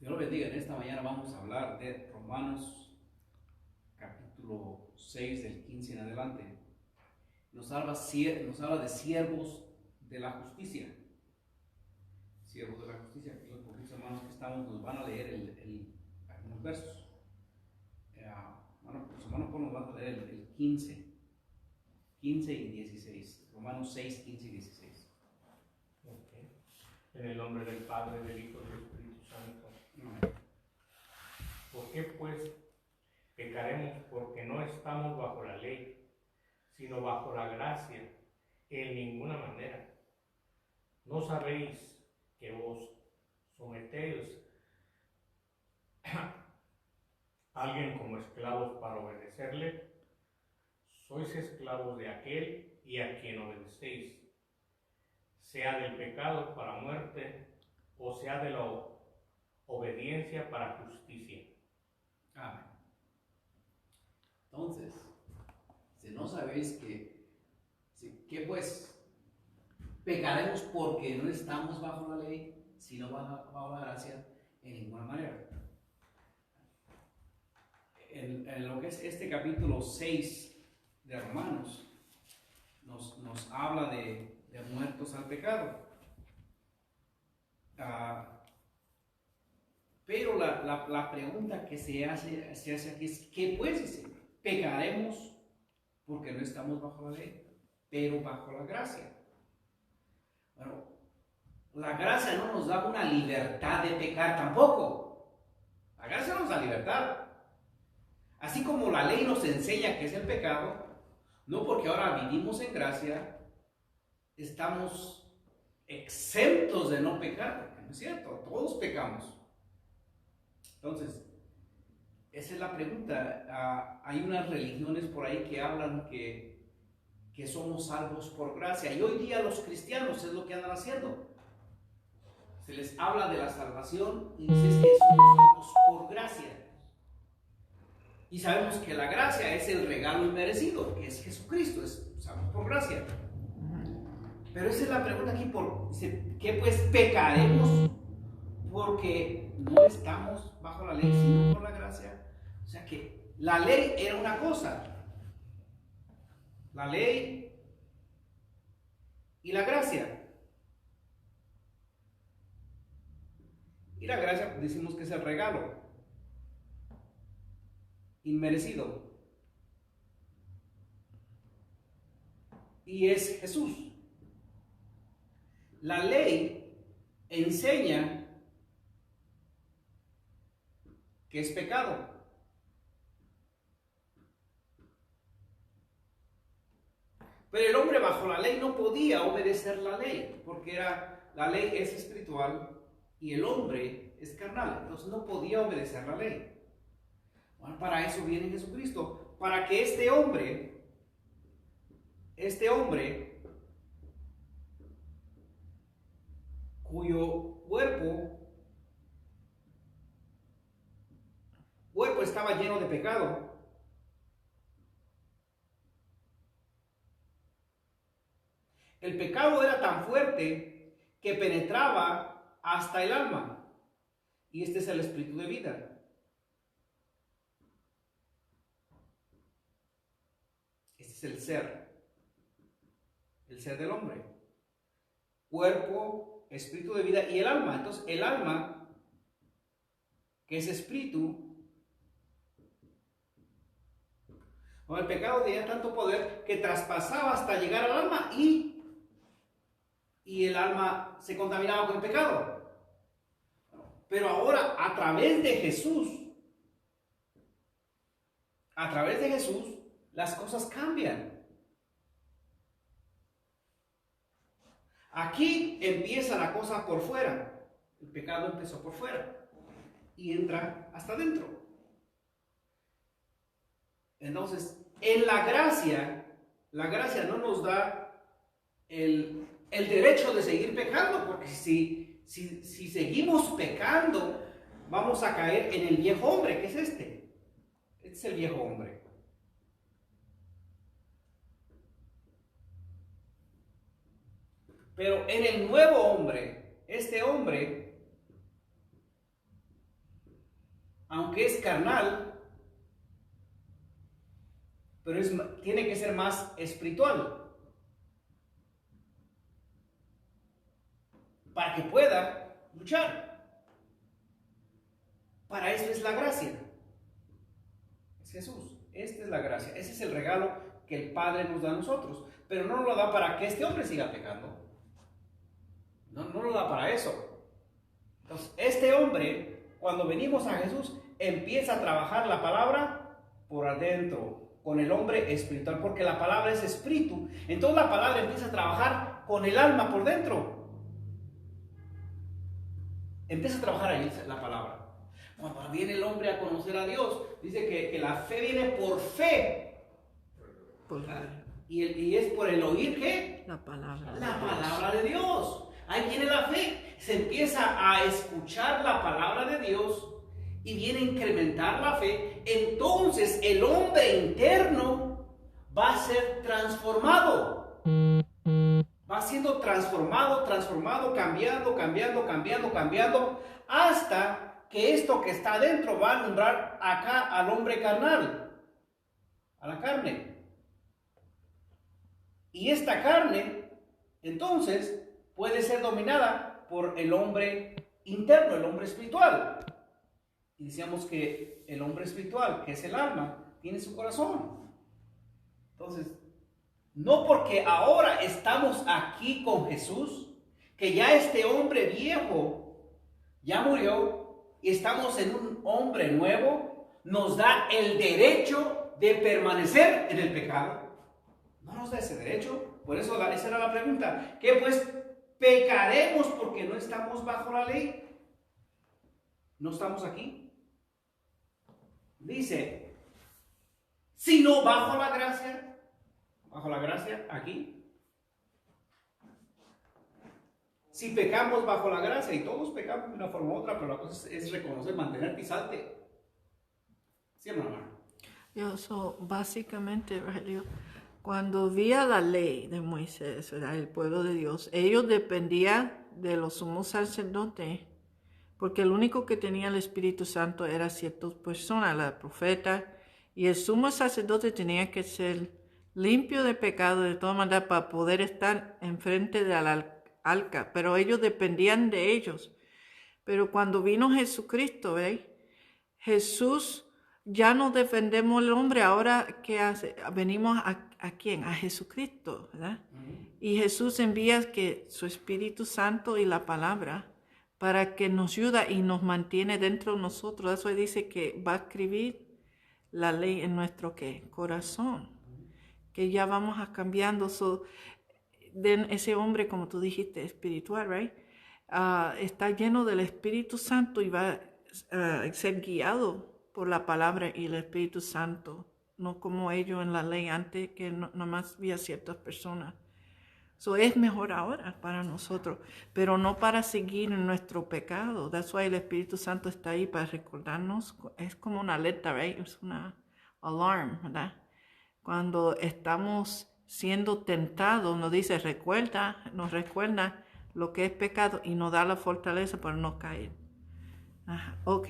Dios lo bendiga. En esta mañana vamos a hablar de Romanos capítulo 6 del 15 en adelante. Nos habla de siervos de la justicia. Siervos de la justicia. Aquí los poquitos hermanos que estamos nos van a leer algunos versos. Los hermanos nos van a leer el 15 y 16. Romanos 6, 15 y 16. Okay. En el nombre del Padre, del Hijo y del Espíritu Santo. Amén. ¿Por qué pues pecaremos? Porque no estamos bajo la ley, sino bajo la gracia, en ninguna manera. ¿No sabéis que vos sometéis a alguien como esclavos para obedecerle? Sois esclavos de aquel y a quien obedecéis, sea del pecado para muerte, o sea de la obediencia para justicia. Amén. Entonces, si no sabéis que pues pecaremos porque no estamos bajo la ley, sino bajo la gracia, en ninguna manera. En lo que es este capítulo 6 de Romanos, nos habla de muertos al pecado. Pero la pregunta que se hace aquí es: ¿qué pues decir? Pecaremos porque no estamos bajo la ley, pero bajo la gracia. Bueno, la gracia no nos da una libertad de pecar tampoco. La gracia nos da libertad. Así como la ley nos enseña qué es el pecado, no porque ahora vivimos en gracia, estamos exentos de no pecar, porque no es cierto, todos pecamos. Entonces, esa es la pregunta. Hay unas religiones por ahí que hablan que somos salvos por gracia, y hoy día los cristianos es lo que andan haciendo. Se les habla de la salvación y dices que somos salvos por gracia. Y sabemos que la gracia es el regalo inmerecido, que es Jesucristo, es salvos por gracia. Pero esa es la pregunta aquí: ¿qué pues pecaremos porque no estamos bajo la ley, sino por la gracia? O sea que la ley era una cosa, la ley y la gracia. Y la gracia decimos que es el regalo inmerecido, y es Jesús. La ley enseña que es pecado. Pero el hombre bajo la ley no podía obedecer la ley, porque la ley es espiritual y el hombre es carnal, entonces no podía obedecer la ley. Bueno, para eso viene Jesucristo, para que este hombre cuyo cuerpo estaba lleno de pecado, el pecado era tan fuerte que penetraba hasta el alma, y este es el espíritu de vida. Este es el ser del hombre: cuerpo, espíritu de vida y el alma. Entonces el alma, que es espíritu, el pecado tenía tanto poder que traspasaba hasta llegar al alma, y el alma se contaminaba con el pecado. Pero ahora, a través de Jesús, las cosas cambian. Aquí empieza la cosa por fuera. El pecado empezó por fuera y entra hasta adentro. Entonces, en la gracia no nos da el derecho de seguir pecando, porque si seguimos pecando, vamos a caer en el viejo hombre, que es este. Este es el viejo hombre. Pero en el nuevo hombre, este hombre aunque es carnal, pero tiene que ser más espiritual para que pueda luchar. Para eso es la gracia. Es Jesús. Esta es la gracia. Ese es el regalo que el Padre nos da a nosotros. Pero no nos lo da para que este hombre siga pecando. No lo da para eso. Entonces, este hombre, cuando venimos a Jesús, empieza a trabajar la palabra por adentro, con el hombre espiritual, porque la palabra es espíritu. Entonces la palabra empieza a trabajar con el alma por dentro. Empieza a trabajar ahí la palabra. Cuando viene el hombre a conocer a Dios, dice que la fe viene por fe. Y es por el oír, ¿qué? La palabra. La palabra de Dios. Ahí viene la fe. Se empieza a escuchar la palabra de Dios y viene a incrementar la fe. Entonces el hombre interno va a ser transformado. Va siendo transformado, cambiando, hasta que esto que está adentro va a alumbrar acá al hombre carnal, a la carne. Y esta carne, entonces, puede ser dominada por el hombre interno, el hombre espiritual. Y decíamos que el hombre espiritual, que es el alma, tiene su corazón. Entonces, no porque ahora estamos aquí con Jesús, que ya este hombre viejo ya murió y estamos en un hombre nuevo, nos da el derecho de permanecer en el pecado. No nos da ese derecho. Por eso esa era la pregunta. ¿Qué pues pecaremos porque no estamos bajo la ley? ¿No estamos aquí? Dice, sino bajo la gracia. Bajo la gracia, aquí. Si pecamos bajo la gracia, y todos pecamos de una forma u otra, pero la cosa es reconocer, mantenerte y salte. ¿Sí, hermano? Básicamente, Rogelio, cuando vía la ley de Moisés, ¿verdad? El pueblo de Dios, ellos dependían de los sumos sacerdotes, porque el único que tenía el Espíritu Santo era ciertas personas, la profeta, y el sumo sacerdote tenía que ser limpio de pecado de toda manera para poder estar enfrente de la arca, pero ellos dependían de ellos. Pero cuando vino Jesucristo, ¿veis? Jesús, ya no defendemos al hombre, ahora ¿qué hace? Venimos ¿a quién? A Jesucristo, ¿verdad? Y Jesús envía que su Espíritu Santo y la palabra para que nos ayuda y nos mantiene dentro de nosotros. Eso dice que va a escribir la ley en nuestro ¿qué? Corazón. Que ya vamos a cambiando. Ese hombre, como tú dijiste, espiritual, right? Está lleno del Espíritu Santo y va a ser guiado por la palabra y el Espíritu Santo, no como ellos en la ley antes, que nomás había ciertas personas. Es mejor ahora para nosotros, pero no para seguir en nuestro pecado. That's why el Espíritu Santo está ahí para recordarnos. Es como una alerta, right? Es una alarm, ¿verdad? Cuando estamos siendo tentados, nos dice, nos recuerda lo que es pecado y nos da la fortaleza para no caer. Ok.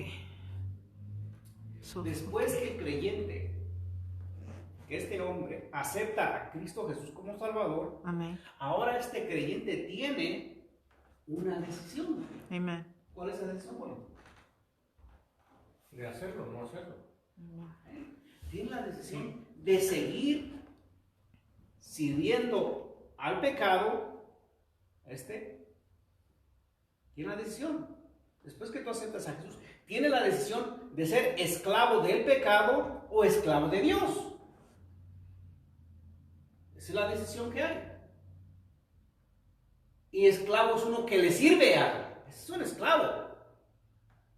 Después que el creyente, que este hombre acepta a Cristo Jesús como Salvador, amén. Ahora este creyente tiene una decisión. Amén. ¿Cuál es la decisión, Juan? De hacerlo, no hacerlo. Tiene la decisión de seguir sirviendo al pecado. Tiene la decisión. Después que tú aceptas a Jesús, tiene la decisión de ser esclavo del pecado o esclavo de Dios. Esa es la decisión que hay. Y esclavo es uno que le sirve a algo. Ese es un esclavo.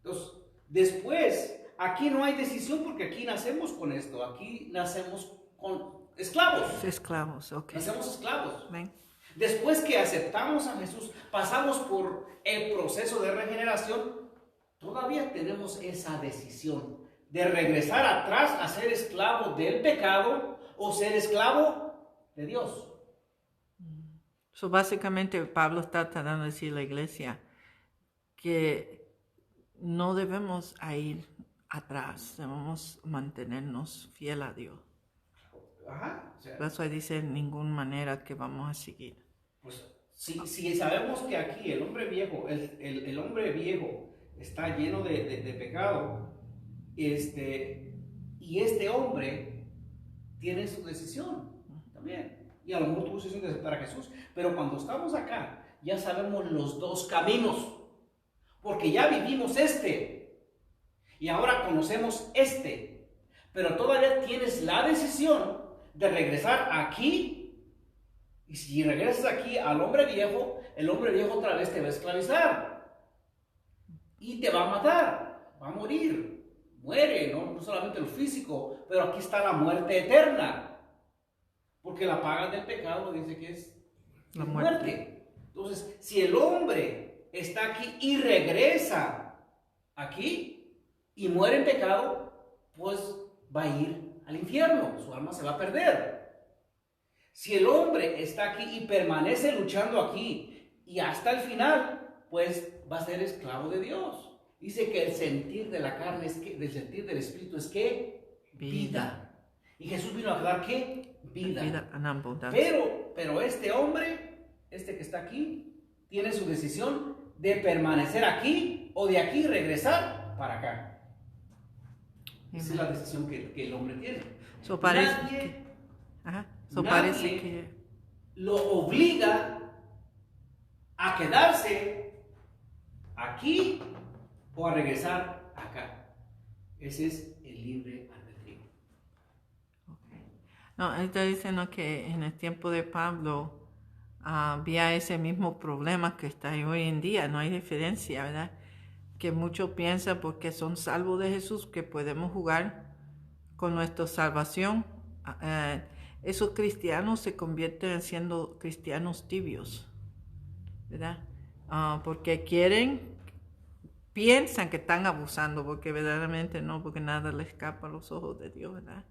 Entonces, después, aquí no hay decisión porque aquí nacemos con esto. Aquí nacemos con esclavos. Esclavos, ok. Nacemos esclavos. Amén. Después que aceptamos a Jesús, pasamos por el proceso de regeneración, todavía tenemos esa decisión de regresar atrás a ser esclavo del pecado o ser esclavo de Dios. Básicamente Pablo está tratando de decir a la iglesia que no debemos ir atrás, debemos mantenernos fiel a Dios. Ajá. O sea, Por eso dice en ninguna manera que vamos a seguir. pues si sabemos que aquí el hombre viejo, el hombre viejo está lleno de pecado, y este hombre tiene su decisión también. Y a lo mejor tuvo decisión de aceptar a Jesús. Pero cuando estamos acá, ya sabemos los dos caminos. Porque ya vivimos y ahora conocemos pero todavía tienes la decisión de regresar aquí, y si regresas aquí al hombre viejo, el hombre viejo otra vez te va a esclavizar y te va a matar, va a morir, muere, no solamente lo físico, pero aquí está la muerte eterna, porque la paga del pecado dice que es La muerte. Entonces, si el hombre está aquí y regresa aquí y muere en pecado, pues va a ir al infierno, su alma se va a perder. Si el hombre está aquí y permanece luchando aquí y hasta el final, pues va a ser esclavo de Dios. Dice que el sentir de la carne el sentir del espíritu es ¿qué? Vida. Y Jesús vino a dar ¿qué? Vida. En abundancia. Pero este hombre, que está aquí, tiene su decisión de permanecer aquí o de aquí regresar para acá. Esa es la decisión que el hombre tiene. Nadie que lo obliga a quedarse aquí o a regresar acá. Ese es el libre albedrío. No, él está diciendo que en el tiempo de Pablo había ese mismo problema que está ahí hoy en día, no hay diferencia, ¿verdad? Que muchos piensan porque son salvos de Jesús que podemos jugar con nuestra salvación. Esos cristianos se convierten siendo cristianos tibios, ¿verdad? Porque piensan que están abusando, porque verdaderamente no, porque nada les escapa a los ojos de Dios, ¿verdad?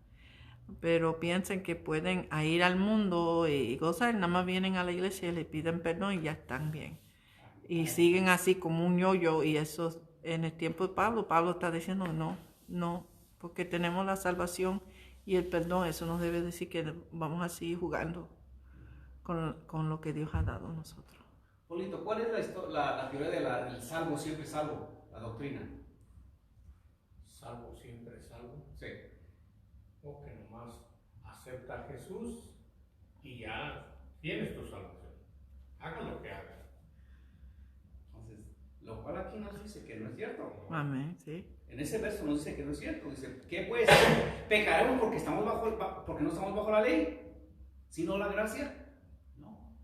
Pero piensan que pueden ir al mundo y gozar, nada más vienen a la iglesia y le piden perdón y ya están bien. Y siguen así como un yo-yo, y eso en el tiempo de Pablo está diciendo no, porque tenemos la salvación y el perdón. Eso nos debe decir que vamos a seguir jugando con lo que Dios ha dado a nosotros. Polito, ¿cuál es la teoría del salvo siempre salvo, la doctrina? Salvo siempre salvo. Sí. O que nomás acepta a Jesús y ya tienes tu salvación. Haga lo que haga. Entonces, lo cual aquí nos dice que no es cierto. Amén, sí. En ese verso nos dice que no es cierto. Dice, ¿qué pues? ¿Pecaremos porque no estamos bajo la ley? ¿Sino la gracia? No.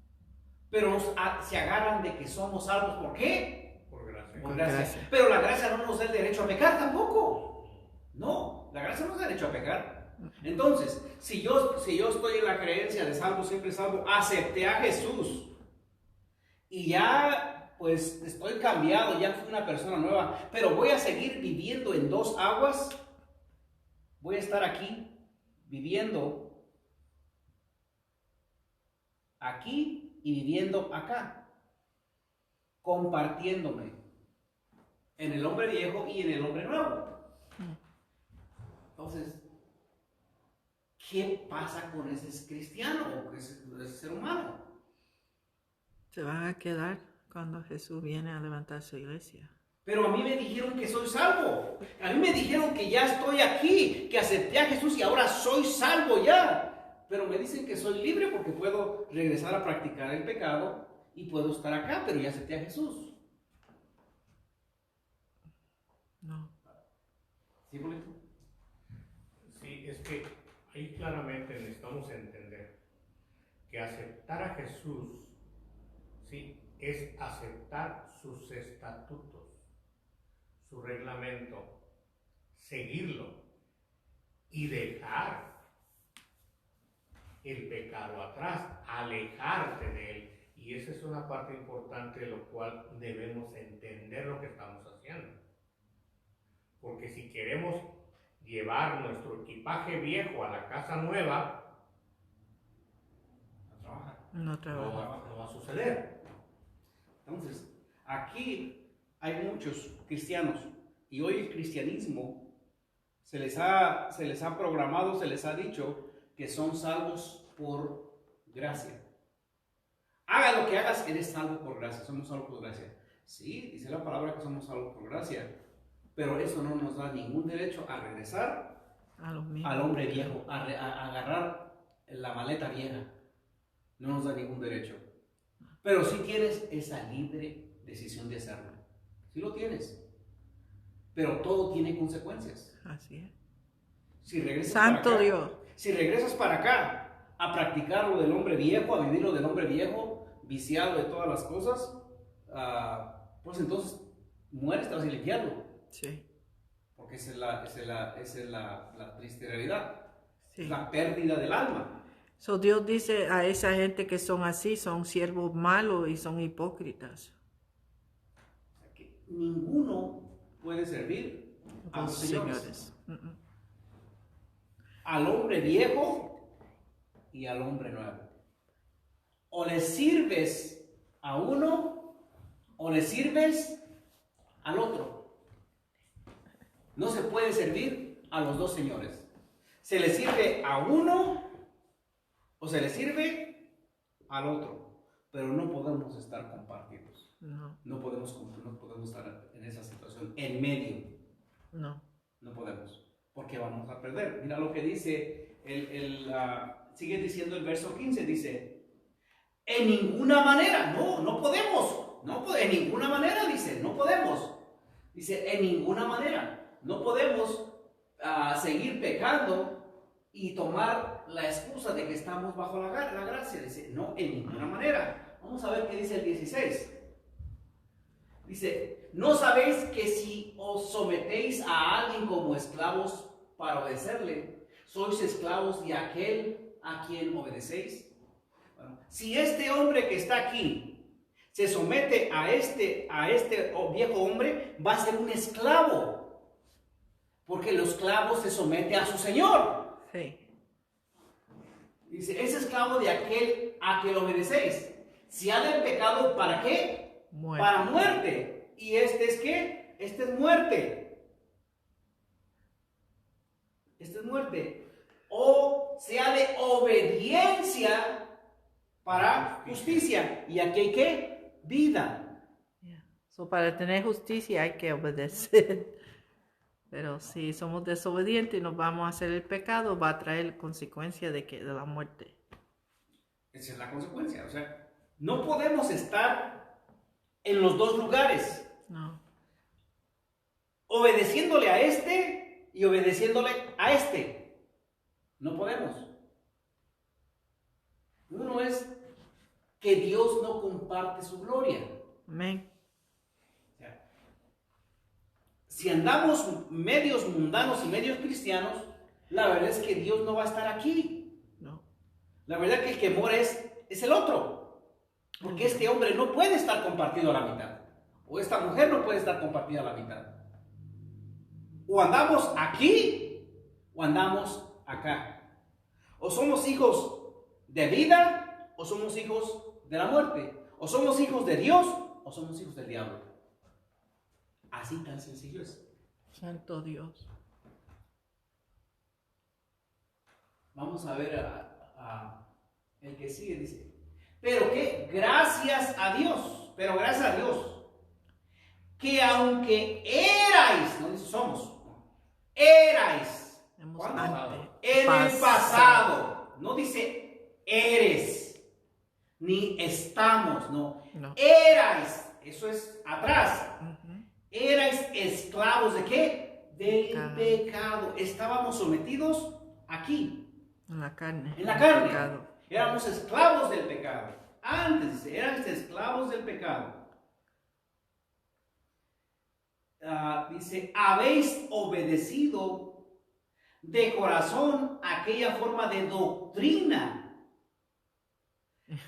Pero se agarran de que somos salvos. ¿Por qué? Por gracia. Por gracia. Pero la gracia no nos da el derecho a pecar tampoco. No, la gracia no nos da derecho a pecar. Entonces, si yo estoy en la creencia de salvo siempre salvo, acepté a Jesús y ya pues estoy cambiado, ya fui una persona nueva, pero voy a seguir viviendo en dos aguas, voy a estar aquí viviendo aquí y viviendo acá, compartiéndome en el hombre viejo y en el hombre nuevo. Entonces, ¿qué pasa con ese cristiano o con ese ser humano? Se van a quedar cuando Jesús viene a levantar su iglesia. Pero a mí me dijeron que soy salvo. A mí me dijeron que ya estoy aquí, que acepté a Jesús y ahora soy salvo ya. Pero me dicen que soy libre porque puedo regresar a practicar el pecado y puedo estar acá, pero ya acepté a Jesús. No. ¿Sí, Polito? Sí, es que ahí claramente necesitamos entender que aceptar a Jesús, sí, es aceptar sus estatutos, su reglamento, seguirlo y dejar el pecado atrás, alejarte de él. Y esa es una parte importante de lo cual debemos entender lo que estamos haciendo. Porque si queremos llevar nuestro equipaje viejo a la casa nueva, No trabaja. no va a suceder. Entonces, aquí hay muchos cristianos y hoy el cristianismo se les ha programado, se les ha dicho que son salvos por gracia. Haga lo que hagas, eres salvo por gracia, somos salvos por gracia. Sí, dice la palabra que somos salvos por gracia, pero eso no nos da ningún derecho a regresar al hombre viejo, a agarrar la maleta vieja. No nos da ningún derecho. Pero sí tienes esa libre decisión de hacerlo. Sí lo tienes. Pero todo tiene consecuencias. Así es. Si regresas Santo para acá, Dios. Si regresas para acá a practicar lo del hombre viejo, a vivir lo del hombre viejo, viciado de todas las cosas, pues entonces mueres tras el infierno. Sí. Porque esa es la triste realidad. Sí. Es la pérdida del alma. So Dios dice a esa gente que son así, son siervos malos y son hipócritas. O sea, que ninguno puede servir a los señores. Al hombre viejo y al hombre nuevo. O le sirves a uno o le sirves al otro. No se puede servir a los dos señores. Se le sirve a uno o se le sirve al otro, pero no podemos estar compartidos. No podemos estar en esa situación, en medio. No podemos, porque vamos a perder. Mira lo que dice, sigue diciendo el verso 15, dice, en ninguna manera, no podemos, en ninguna manera, dice, no podemos. Dice, en ninguna manera, no podemos seguir pecando y tomar la excusa de que estamos bajo la gracia. Dice, no, en ninguna manera. Vamos a ver qué dice el 16. Dice, ¿no sabéis que si os sometéis a alguien como esclavos para obedecerle, sois esclavos de aquel a quien obedecéis? Bueno, si este hombre que está aquí se somete a este viejo hombre, va a ser un esclavo, porque el esclavo se somete a su señor. Sí. Dice, es esclavo de aquel a quien obedecéis. Si ha del pecado, ¿para qué? Muerte. Para muerte. ¿Y este es qué? Este es muerte. Este es muerte. O sea de obediencia para justicia. ¿Y aquí hay qué? Vida. Yeah. So, para tener justicia hay que obedecer. Pero si somos desobedientes y nos vamos a hacer el pecado, va a traer consecuencia de la muerte. Esa es la consecuencia. O sea, no podemos estar en los dos lugares. No. Obedeciéndole a este y obedeciéndole a este. No podemos. Uno es que Dios no comparte su gloria. Amén. Si andamos medios mundanos y medios cristianos, la verdad es que Dios no va a estar aquí. No. La verdad que el que muere es el otro. Porque este hombre no puede estar compartido a la mitad. O esta mujer no puede estar compartida a la mitad. O andamos aquí o andamos acá. O somos hijos de vida o somos hijos de la muerte. O somos hijos de Dios o somos hijos del diablo. Así tan sencillo es. Santo Dios. Vamos a ver el que sigue, dice. Pero que gracias a Dios, que aunque erais, no dice somos, erais, ¿cuándo? En el pasado, no dice eres, ni estamos, no. Erais, eso es atrás. Erais esclavos de qué? Del pecado. Estábamos sometidos aquí. En la carne. En la carne. Pecado. Éramos esclavos del pecado. Antes dice, eran esclavos del pecado. Dice, habéis obedecido de corazón aquella forma de doctrina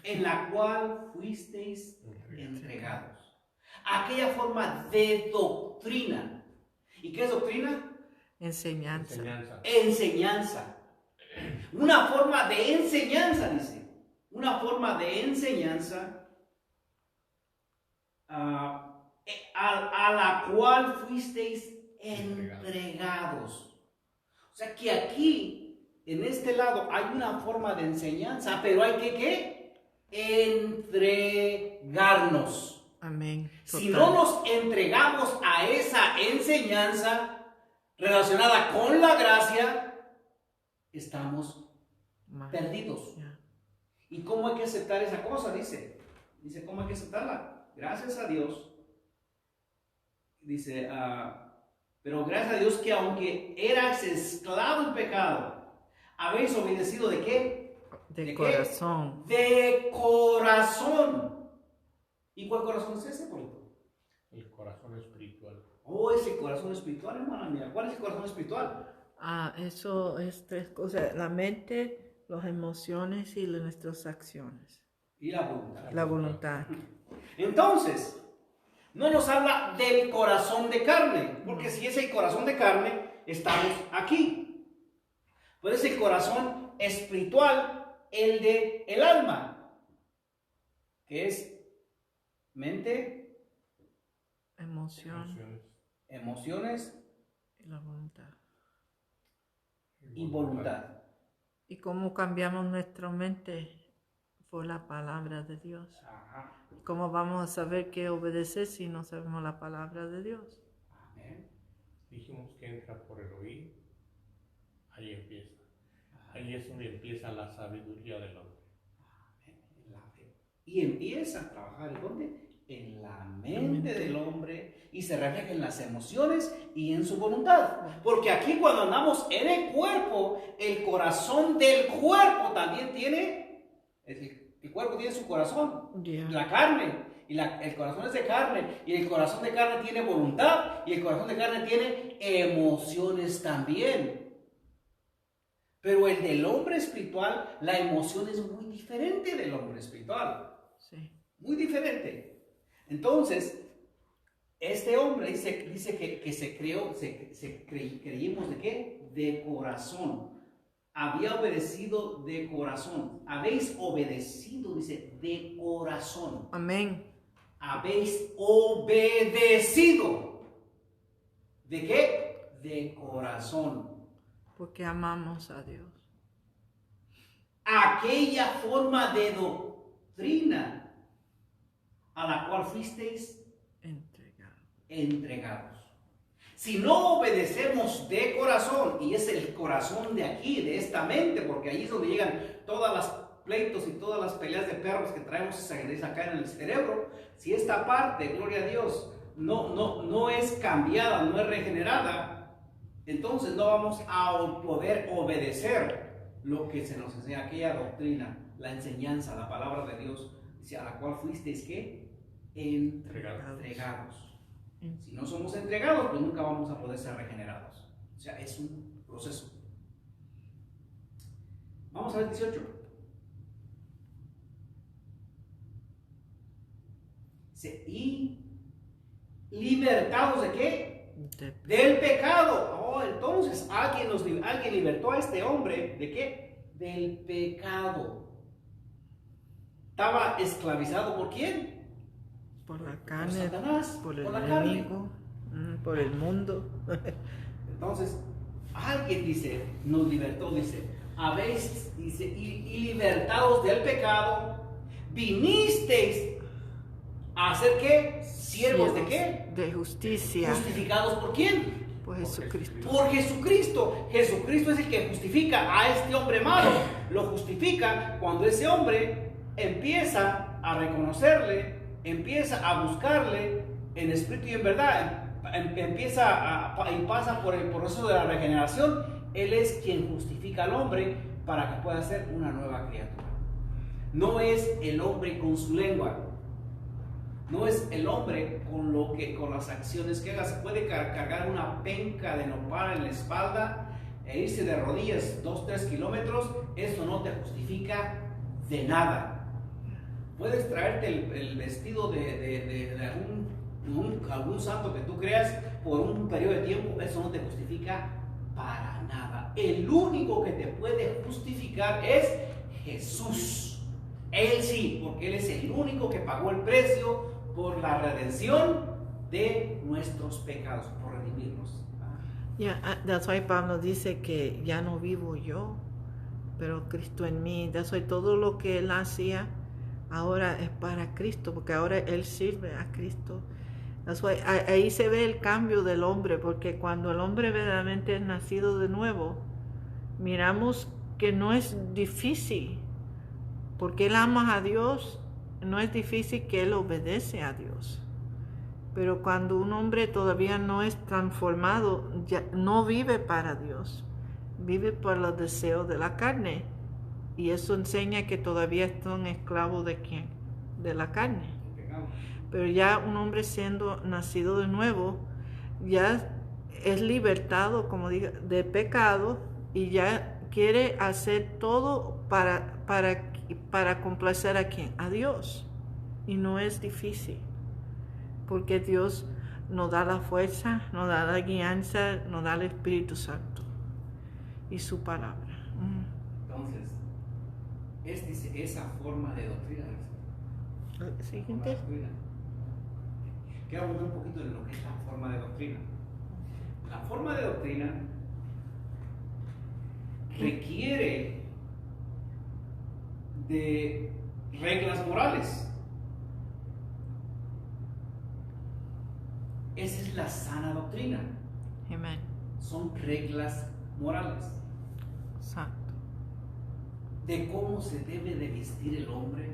en la cual fuisteis entregados. Aquella forma de doctrina. ¿Y qué es doctrina? Enseñanza. Una forma de enseñanza, dice. Una forma de enseñanza a la cual fuisteis entregados. sea que aquí, en este lado, hay una forma de enseñanza, pero hay que ¿qué? Entregarnos. Amén. Si no nos entregamos a esa enseñanza relacionada con la gracia, estamos perdidos. Yeah. ¿Y cómo hay que aceptar esa cosa? Dice, ¿cómo hay que aceptarla? Gracias a Dios. Dice, pero gracias a Dios que aunque eras esclavo en pecado, habéis obedecido ¿de qué? De corazón. ¿Qué? De corazón. ¿Y cuál corazón es ese, Polito? El corazón espiritual. Oh, ese corazón espiritual, hermana mía. ¿Cuál es el corazón espiritual? Eso es tres cosas: la mente, las emociones y nuestras acciones. Y la voluntad. La voluntad. Entonces, no nos habla del corazón de carne, porque si es el corazón de carne, estamos aquí. Pues es el corazón espiritual, el de el alma, que es mente, emociones y la voluntad. y voluntad. ¿Y cómo cambiamos nuestra mente? Por la palabra de Dios. Ajá. ¿Cómo vamos a saber qué obedecer si no sabemos la palabra de Dios? Amén. Dijimos que entra por el oído, ahí empieza. Ahí es donde empieza la sabiduría del hombre. Amén. Y empieza a trabajar ¿en dónde? En la mente del hombre, y se refleja en las emociones y en su voluntad. Porque aquí cuando andamos en el cuerpo, el corazón del cuerpo también tiene, el cuerpo tiene su corazón, la carne, y el corazón es de carne, y el corazón de carne tiene voluntad, y el corazón de carne tiene emociones también. Pero el del hombre espiritual, la emoción es muy diferente del hombre espiritual. Sí. Muy diferente. Entonces, este hombre dice que creímos ¿de qué? De corazón. Había obedecido de corazón. Habéis obedecido, dice, de corazón. Amén. Habéis obedecido. ¿De qué? De corazón. Porque amamos a Dios. Aquella forma de doctrina a la cual fuisteis entregados. Si no obedecemos de corazón, y es el corazón de aquí, de esta mente, porque ahí es donde llegan todas las pleitos y todas las peleas de perros que traemos acá en el cerebro, si esta parte, gloria a Dios, no es cambiada, no es regenerada, entonces no vamos a poder obedecer lo que se nos enseña, aquella doctrina, la enseñanza, la palabra de Dios, a la cual fuisteis ¿qué? Entregados. Si no somos entregados, pues nunca vamos a poder ser regenerados. O sea, es un proceso. Vamos a ver 18. Y libertados ¿de qué? Del pecado. Oh, entonces alguien libertó a este hombre ¿de qué? Del pecado. ¿Estaba esclavizado por quién? Por la carne, por Satanás, por el por la enemigo, por el mundo. Entonces, alguien dice, nos libertó, dice, habéis, dice, y libertados del pecado, vinisteis a hacer ¿qué? ¿Siervos de qué? De justicia. ¿Justificados por quién? Por Jesucristo. Por Jesucristo. Jesucristo es el que justifica a este hombre malo. Lo justifica cuando ese hombre empieza a reconocerle, empieza a buscarle en espíritu y en verdad, y pasa por el proceso de la regeneración. Él es quien justifica al hombre para que pueda ser una nueva criatura. No es el hombre con su lengua, no es el hombre con las acciones que haga. Se puede cargar una penca de nopal en la espalda e irse de rodillas 2-3 kilómetros. Eso no te justifica de nada. Puedes traerte el vestido de algún santo que tú creas por un periodo de tiempo. Eso no te justifica para nada. El único que te puede justificar es Jesús. Él sí, porque Él es el único que pagó el precio por la redención de nuestros pecados, por redimirnos. That's why Pablo dice que ya no vivo yo, pero Cristo en mí. That's why todo lo que él hacía ahora es para Cristo, porque ahora él sirve a Cristo. That's why, ahí se ve el cambio del hombre, porque cuando el hombre verdaderamente es nacido de nuevo, miramos que no es difícil, porque él ama a Dios, no es difícil que él obedece a Dios. Pero cuando un hombre todavía no es transformado, ya no vive para Dios, vive por los deseos de la carne. Y eso enseña que todavía están esclavos de ¿quién? De la carne. Pero ya un hombre siendo nacido de nuevo, ya es libertado, como digo, de pecado, y ya quiere hacer todo para complacer a ¿quién? A Dios. Y no es difícil, porque Dios nos da la fuerza, nos da la guianza, nos da el Espíritu Santo y su palabra. Entonces, esa forma de doctrina. Siguiente. Quiero hablar un poquito de lo que es la forma de doctrina. La forma de doctrina requiere de reglas morales. Esa es la sana doctrina. Amén. Son reglas morales. Exacto. De cómo se debe de vestir el hombre,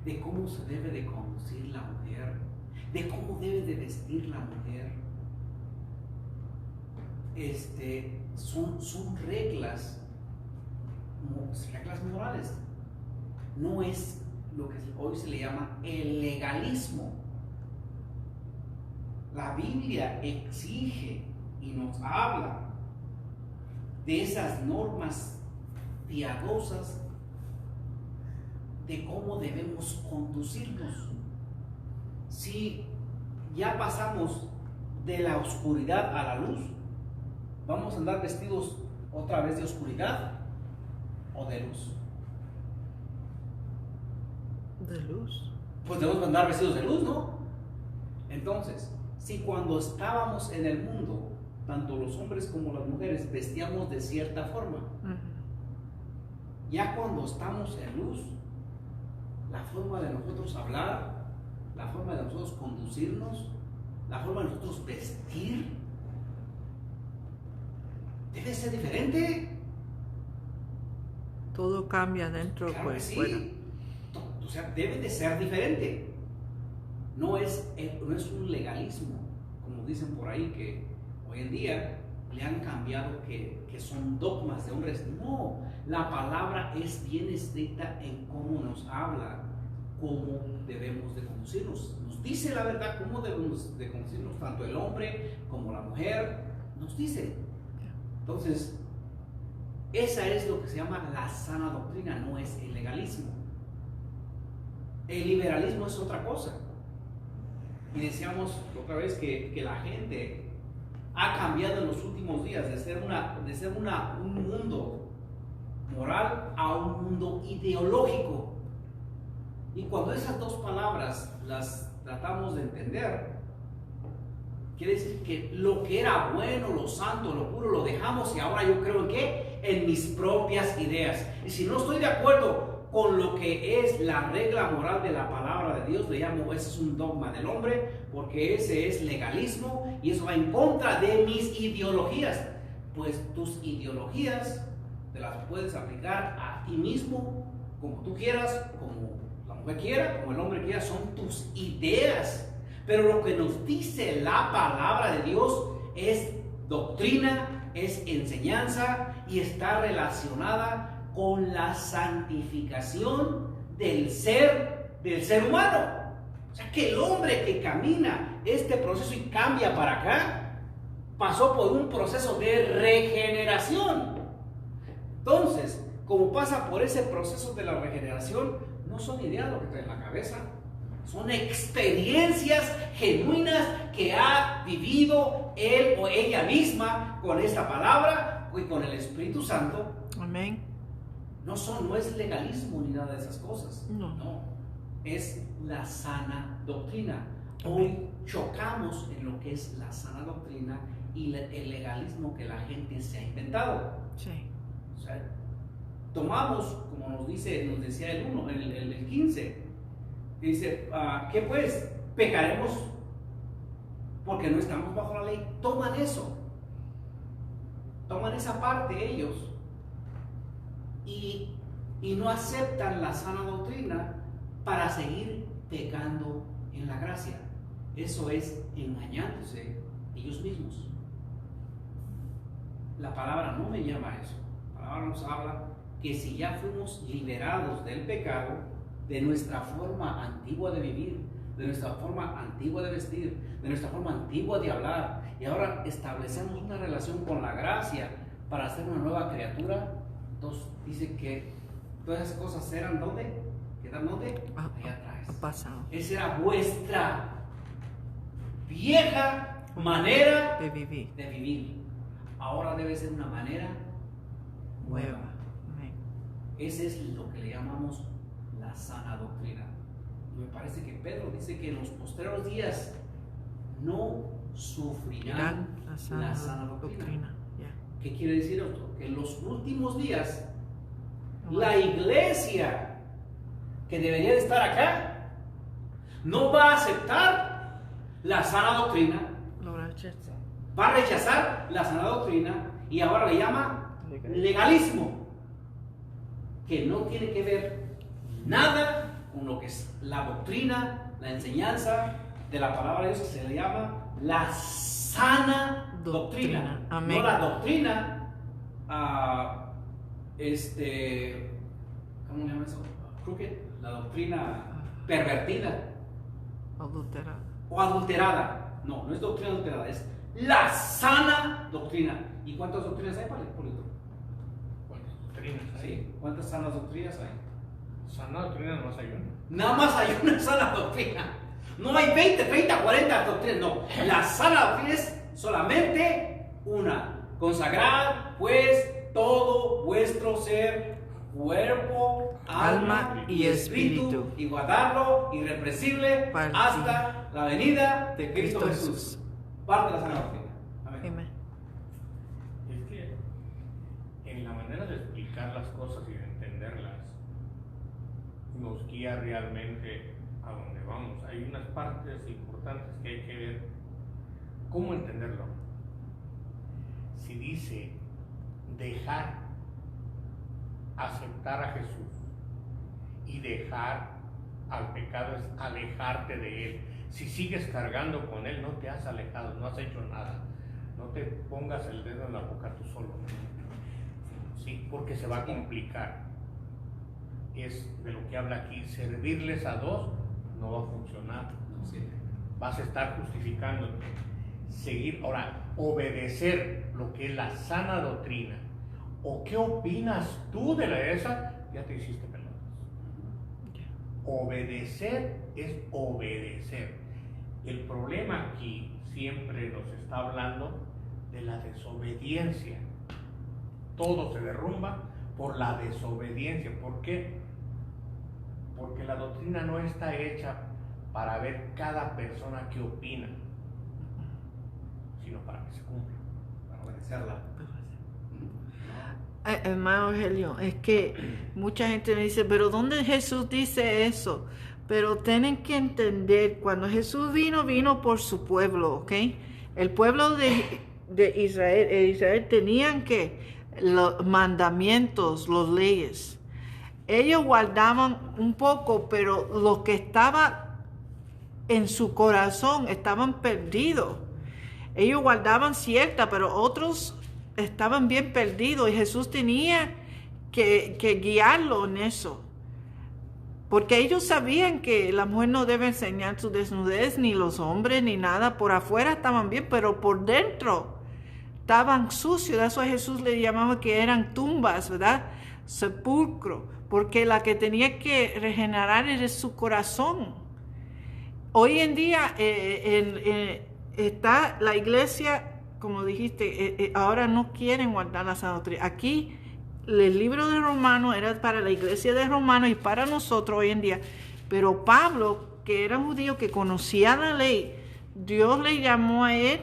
de cómo se debe de conducir la mujer, de cómo debe de vestir la mujer. Son reglas morales. No es lo que hoy se le llama el legalismo. La Biblia exige y nos habla de esas normas piadosas, de cómo debemos conducirnos. Si ya pasamos de la oscuridad a la luz, ¿vamos a andar vestidos otra vez de oscuridad o de luz? De luz. Pues debemos andar vestidos de luz, ¿no? Entonces, si cuando estábamos en el mundo, tanto los hombres como las mujeres vestíamos de cierta forma, ya cuando estamos en luz, la forma de nosotros hablar, la forma de nosotros conducirnos, la forma de nosotros vestir, debe ser diferente. Todo cambia dentro Claro por que sí. fuera. O sea, debe de ser diferente. No es un legalismo, como dicen por ahí, que hoy en día le han cambiado que son dogmas de hombres. No, la palabra es bien estricta en cómo nos habla, cómo debemos de conducirnos. Nos dice la verdad cómo debemos de conducirnos, tanto el hombre como la mujer, nos dice. Entonces, esa es lo que se llama la sana doctrina, no es el legalismo. El liberalismo es otra cosa. Y decíamos otra vez que la gente ha cambiado en los últimos días de ser un mundo moral a un mundo ideológico. Y cuando esas dos palabras las tratamos de entender, quiere decir que lo que era bueno, lo santo, lo puro, lo dejamos y ahora yo creo en qué? En mis propias ideas. Y si no estoy de acuerdo con lo que es la regla moral de la palabra de Dios, le llamo, ese es un dogma del hombre, porque ese es legalismo y eso va en contra de mis ideologías. Pues tus ideologías te las puedes aplicar a ti mismo, como tú quieras, como la mujer quiera, como el hombre quiera, son tus ideas. Pero lo que nos dice la palabra de Dios es doctrina, es enseñanza y está relacionada con la santificación del ser humano. O sea, que el hombre que camina este proceso y cambia para acá, pasó por un proceso de regeneración. Entonces, como pasa por ese proceso de la regeneración, no son ideas lo que trae en la cabeza, son experiencias genuinas que ha vivido él o ella misma con esta palabra y con el Espíritu Santo. Amén. No es legalismo ni nada de esas cosas. No. Es la sana doctrina. Hoy chocamos en lo que es la sana doctrina y el legalismo que la gente se ha inventado. Sí. O sea, tomamos, como nos decía el 1, el 15, dice, ¿qué pues? ¿Pecaremos porque no estamos bajo la ley? Toman eso, toman esa parte ellos y no aceptan la sana doctrina para seguir pecando en la gracia. Eso es engañándose ellos mismos. La palabra no me llama a eso. La palabra nos habla que si ya fuimos liberados del pecado, de nuestra forma antigua de vivir, de nuestra forma antigua de vestir, de nuestra forma antigua de hablar, y ahora establecemos una relación con la gracia para ser una nueva criatura, entonces dice que todas esas cosas eran ¿dónde? ¿Quedan dónde? Allá atrás. Pasado. Esa era vuestra vieja manera De vivir. de vivir. Ahora debe ser una manera nueva. Amén. Ese es lo que le llamamos la sana doctrina. Me parece que Pedro dice que en los postreros días no sufrirán la sana doctrina. Yeah. ¿Qué quiere decir esto? Que en los últimos días la iglesia que debería de estar acá no va a aceptar la sana doctrina, va a rechazar la sana doctrina y ahora le llama legalismo, que no tiene que ver nada con lo que es la doctrina, la enseñanza de la palabra de Dios, que se le llama la sana doctrina. Amén. No la doctrina, ¿cómo le llama eso? Crooked, la doctrina pervertida Adulterada. o adulterada. No, no es doctrina adulterada, es la sana doctrina. ¿Y cuántas doctrinas hay, Polito? ¿Cuántas doctrinas hay? Sí, ¿cuántas sanas doctrinas hay? Sana doctrina no más hay una. Nada más hay una sana doctrina. No hay 20, 30, 40 doctrinas. No, la sana doctrina es solamente una. Consagrad pues todo vuestro ser, cuerpo, alma y espíritu, y guardarlo irrepresible hasta la venida de Cristo Jesús. Parte de la sana doctrina. Amén. Amén. Es que en la manera de explicar las cosas y de entenderlas nos guía realmente a donde vamos. Hay unas partes importantes que hay que ver cómo entenderlo. Si dice dejar, aceptar a Jesús, y dejar al pecado es alejarte de él. Si sigues cargando con él, no te has alejado, no has hecho nada. No te pongas el dedo en la boca tú solo. Sí, porque se va a complicar. Es de lo que habla aquí. Servirles a dos no va a funcionar. Vas a estar justificándote. Seguir, ahora, obedecer lo que es la sana doctrina. ¿O qué opinas tú de esa? Ya te hiciste pelotas. Obedecer es obedecer. El problema aquí siempre nos está hablando de la desobediencia. Todo se derrumba por la desobediencia. ¿Por qué? Porque la doctrina no está hecha para ver cada persona que opina, sino para que se cumpla, para obedecerla. Hermano Rogelio, es que mucha gente me dice, pero ¿dónde Jesús dice eso? Pero tienen que entender, cuando Jesús vino por su pueblo, ¿ok? El pueblo de Israel tenían que los mandamientos, las leyes. Ellos guardaban un poco, pero lo que estaba en su corazón estaban perdidos. Ellos guardaban cierta, pero otros estaban bien perdidos y Jesús tenía que guiarlo en eso. Porque ellos sabían que la mujer no debe enseñar su desnudez, ni los hombres, ni nada. Por afuera estaban bien, pero por dentro estaban sucios. Eso a Jesús le llamaba que eran tumbas, ¿verdad? Sepulcro. Porque la que tenía que regenerar era su corazón. Hoy en día está la iglesia, como dijiste, ahora no quieren guardar la sana doctrina. Aquí el libro de Romanos era para la iglesia de Romanos y para nosotros hoy en día. Pero Pablo que era judío, que conocía la ley, Dios le llamó a él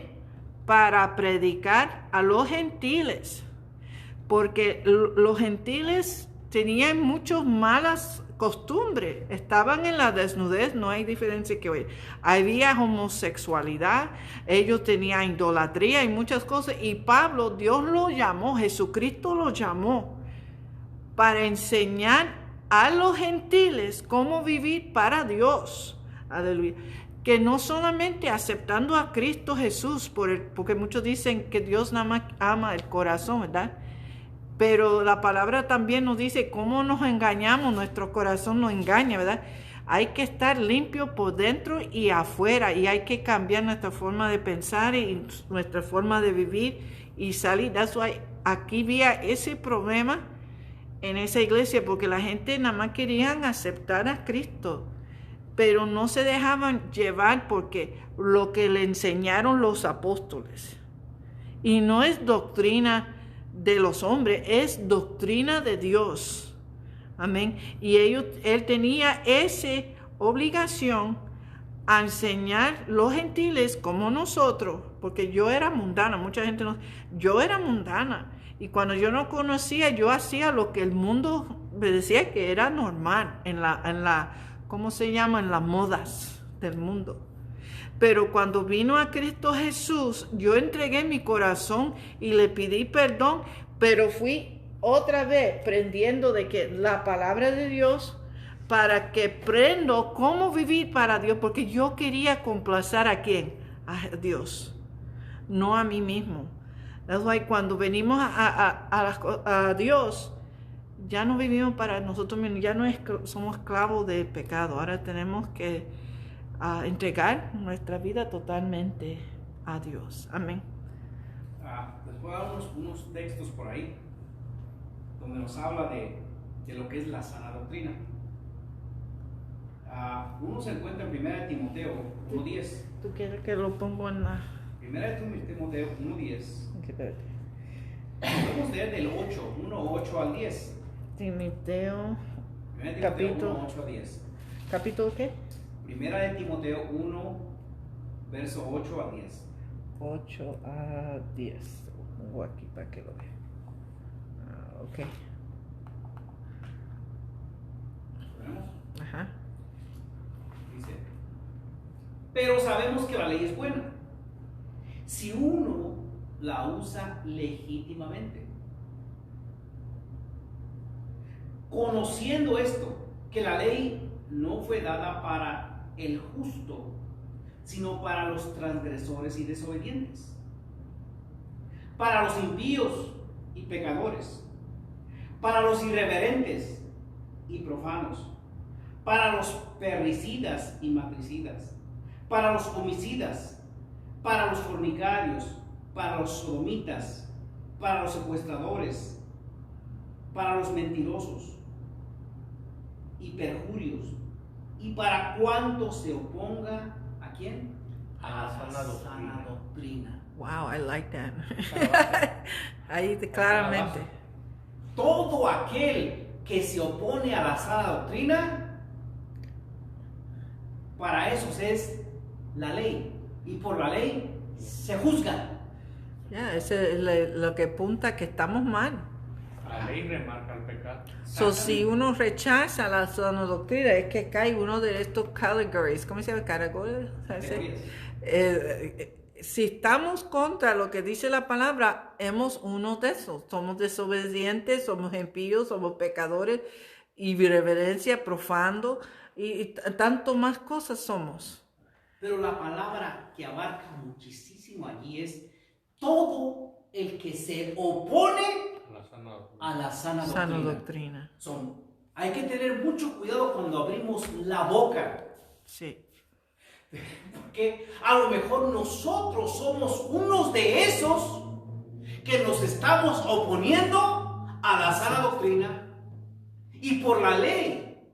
para predicar a los gentiles, porque los gentiles tenían muchas malas costumbres, estaban en la desnudez, no hay diferencia que hoy. Había homosexualidad, ellos tenían idolatría y muchas cosas, y Pablo, Dios lo llamó, Jesucristo lo llamó para enseñar a los gentiles cómo vivir para Dios. Aleluya. Que no solamente aceptando a Cristo Jesús, porque muchos dicen que Dios nada más ama el corazón, ¿verdad? Pero la palabra también nos dice cómo nos engañamos, nuestro corazón nos engaña, ¿verdad? Hay que estar limpio por dentro y afuera, y hay que cambiar nuestra forma de pensar y nuestra forma de vivir y salir. That's why aquí había ese problema en esa iglesia, porque la gente nada más querían aceptar a Cristo, pero no se dejaban llevar porque lo que le enseñaron los apóstoles. Y no es doctrina de los hombres, es doctrina de Dios. Amén. Y él tenía esa obligación a enseñar los gentiles como nosotros, porque yo era mundana, mucha gente no, yo era mundana, y cuando yo no conocía, yo hacía lo que el mundo me decía que era normal, en la ¿cómo se llama? En las modas del mundo. Pero cuando vino a Cristo Jesús, yo entregué mi corazón y le pedí perdón, pero fui otra vez aprendiendo de que la palabra de Dios, para que aprendo cómo vivir para Dios, porque yo quería complacer ¿a quién? A Dios, no a mí mismo. That's why cuando venimos a Dios, ya no vivimos para nosotros mismos, ya no somos esclavos del pecado. Ahora tenemos que entregar nuestra vida totalmente a Dios. Amén. Les voy a dar unos textos por ahí donde nos habla de lo que es la sana doctrina. Uno se encuentra en 1 Timoteo 1:10. ¿Tú quieres que lo ponga en la...? 1 Timoteo 1:10. Okay, espérate. Podemos leer del 1:8 al 10. Timoteo, 1 Timoteo capítulo... 1:8 a 10. ¿Capítulo qué? 1 Timoteo 1, verso 8 a 10. 8 a 10. Lo pongo aquí para que lo vean. Ok. ¿Vemos? Ajá. Dice: pero sabemos que la ley es buena si uno la usa legítimamente. Conociendo esto, que la ley no fue dada para el justo, sino para los transgresores y desobedientes, para los impíos y pecadores, para los irreverentes y profanos, para los perricidas y matricidas, para los homicidas, para los fornicarios, para los sodomitas, para los secuestradores, para los mentirosos y perjurios, y para cuanto se oponga ¿a quién? A la sana doctrina. Wow, I like that. Ahí claramente. Todo aquel que se opone a la sana doctrina, para eso es la ley, y por la ley se juzga. Ya, ese es lo que apunta que estamos mal. La ley remarca el pecado. So, si uno rechaza la sana doctrina, es que cae uno de estos categories. ¿Cómo se llama? Categories. Si estamos contra lo que dice la palabra, hemos uno de esos. Somos desobedientes, somos impíos, somos pecadores, irreverencia, profano y tanto más cosas somos. Pero la palabra que abarca muchísimo allí es todo el que se opone a la sana doctrina. Hay que tener mucho cuidado cuando abrimos la boca. Sí. Porque a lo mejor nosotros somos unos de esos que nos estamos oponiendo a la sana doctrina, y por la ley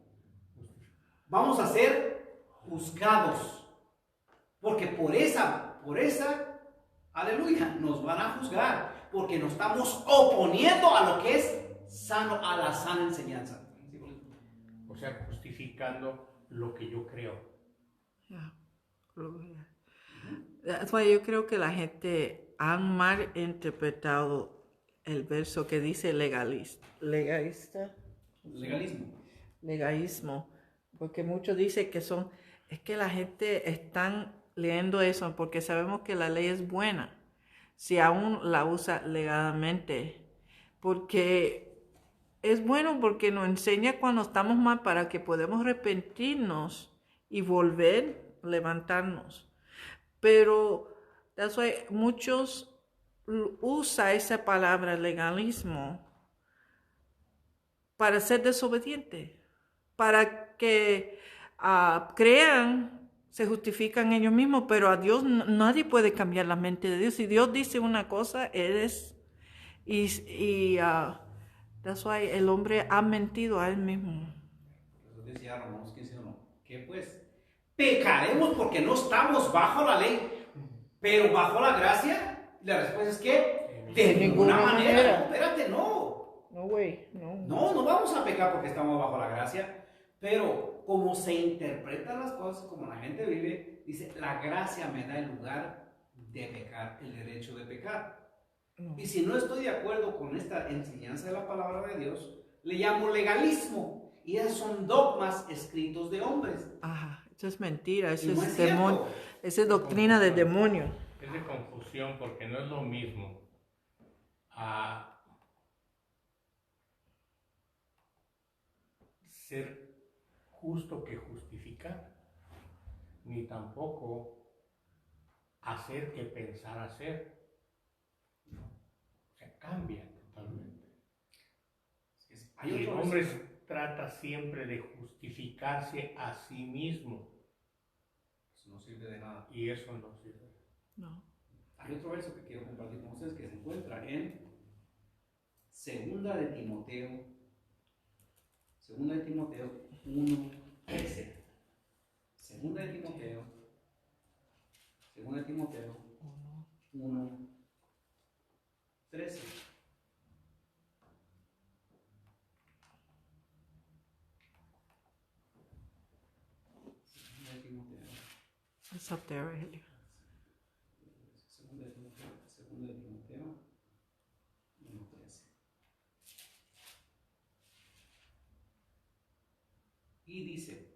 vamos a ser juzgados, porque por esa, aleluya, nos van a juzgar, porque nos estamos oponiendo a lo que es sano, a la sana enseñanza. O sea, justificando lo que yo creo. That's why yo creo que la gente ha mal interpretado el verso que dice legalismo, porque muchos dicen que es que la gente están leyendo eso porque sabemos que la ley es buena, si aún la usa legalmente, porque es bueno porque nos enseña cuando estamos mal para que podamos arrepentirnos y volver a levantarnos. Pero that's why muchos usan esa palabra legalismo para ser desobediente, para que crean, se justifican ellos mismos, pero a Dios nadie puede cambiar la mente de Dios. Si Dios dice una cosa, that's why el hombre ha mentido a él mismo. Eso decía Romanos 15:1. ¿Qué pues? ¿Pecaremos porque no estamos bajo la ley, pero bajo la gracia? La respuesta es que de ninguna manera. No, espérate, no. No, güey, no. No vamos a pecar porque estamos bajo la gracia, pero como se interpretan las cosas, como la gente vive, dice, la gracia me da el lugar de pecar, el derecho de pecar. No. Y si no estoy de acuerdo con esta enseñanza de la palabra de Dios, le llamo legalismo. Y esos son dogmas escritos de hombres. Ajá. Eso es mentira, eso es demonio, esa es doctrina del demonio. Es de confusión porque no es lo mismo ser justo que justificar, ni tampoco hacer que pensar hacer. O sea, cambia totalmente. El hombre trata siempre de justificarse a sí mismo. Eso no sirve de nada. Y eso no sirve. No. Hay otro verso que quiero compartir con ustedes que se encuentra en Segunda de Timoteo 1:13. Segunda de Timoteo 1:13. It's up there, right? Segunda de Timoteo 1:13. Y dice,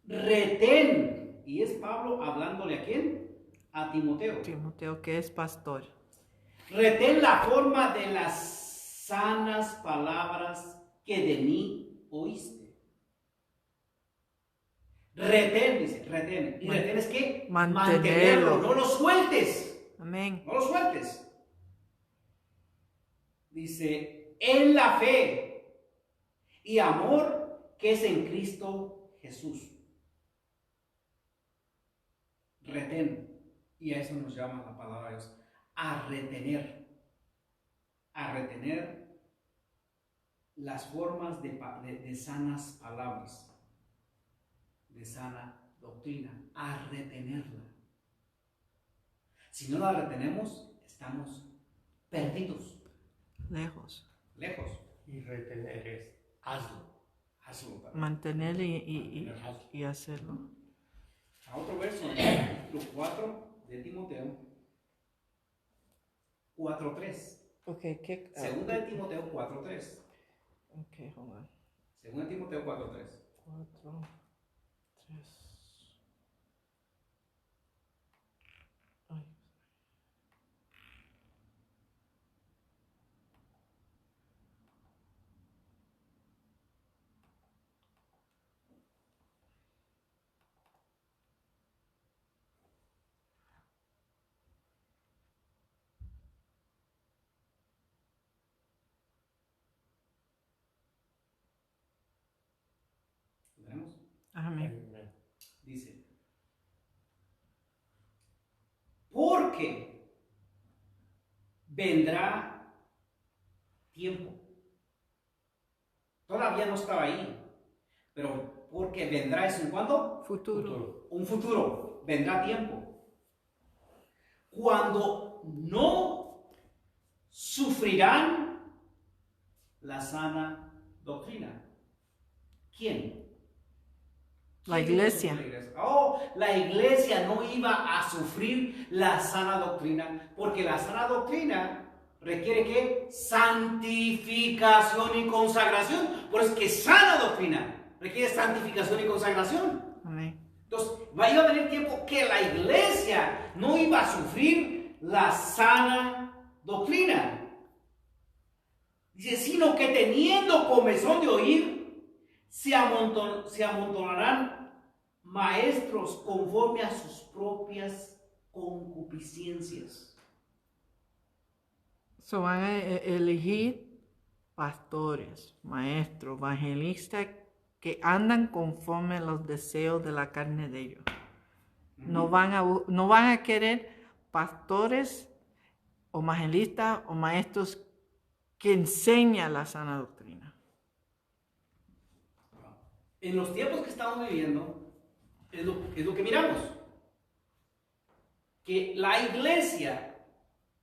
retén, y es Pablo hablándole ¿a quién? A Timoteo. Timoteo, que es pastor. Retén la forma de las sanas palabras que de mí oíste. Retén, dice, retén. ¿Y retén es qué? Mantenerlo. No lo sueltes. Amén. No lo sueltes. Dice, en la fe y amor que es en Cristo Jesús. Retén. Y a eso nos llama la palabra de Dios. A retener. A retener las formas de sanas palabras. De sana doctrina, a retenerla. Si no la retenemos, estamos perdidos. Lejos. Y retener es hazlo. Mantener y hacerlo. A otro verso, en el capítulo 4 de Timoteo 4:3. Okay, Segunda de Timoteo 4:3. Okay, hold on. Segunda de Timoteo 4:3. 4:3. Ay. ¿Lo tenemos? Amén. Dice, porque vendrá tiempo. Todavía no estaba ahí, pero porque vendrá es en cuándo? Futuro. Un futuro, vendrá tiempo. Cuando no sufrirán la sana doctrina. ¿Quién? La ¿Quién iba a iglesia. sufrir la iglesia? Oh, la iglesia no iba a sufrir la sana doctrina, porque la sana doctrina requiere ¿qué? Santificación y consagración. Por eso es que sana doctrina requiere santificación y consagración. Amén. Entonces, iba a venir tiempo que la iglesia no iba a sufrir la sana doctrina. Dice, sino que teniendo comezón de oír, se amontonarán maestros conforme a sus propias concupiscencias. So van a elegir pastores, maestros, evangelistas que andan conforme a los deseos de la carne de ellos. No van a querer pastores o evangelistas o maestros que enseñan la sana doctrina. En los tiempos que estamos viviendo, es lo que miramos. Que la iglesia,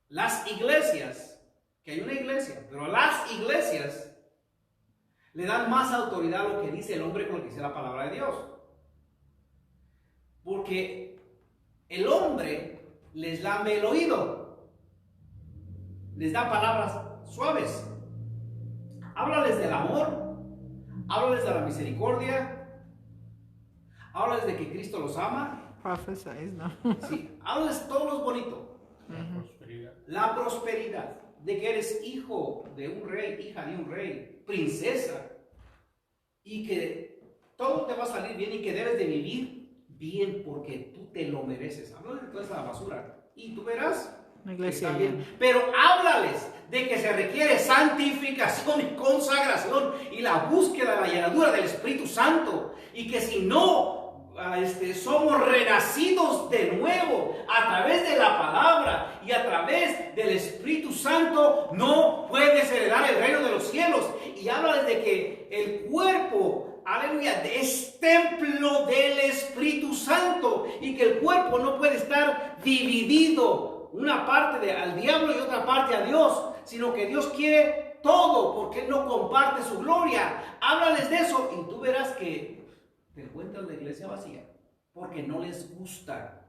las iglesias, que hay una iglesia, pero las iglesias le dan más autoridad a lo que dice el hombre con lo que dice la palabra de Dios. Porque el hombre les lame el oído, les da palabras suaves, háblales del amor, háblales de la misericordia, háblales de que Cristo los ama. Prophesize, ¿no? Sí, háblales todo lo bonito. La prosperidad, de que eres hijo de un rey, hija de un rey, princesa, y que todo te va a salir bien y que debes de vivir bien porque tú te lo mereces. Háblales de toda esa basura y tú verás. La iglesia Está bien. bien. Pero háblales de que se requiere santificación y consagración y la búsqueda de la llenadura del Espíritu Santo, y que si no somos renacidos de nuevo a través de la palabra y a través del Espíritu Santo, no puedes heredar el reino de los cielos. Y háblales de que el cuerpo, aleluya, es templo del Espíritu Santo, y que el cuerpo no puede estar dividido, una parte al diablo y otra parte a Dios, sino que Dios quiere todo, porque Él no comparte su gloria. Háblales de eso y tú verás que te encuentras la iglesia vacía, porque no les gusta.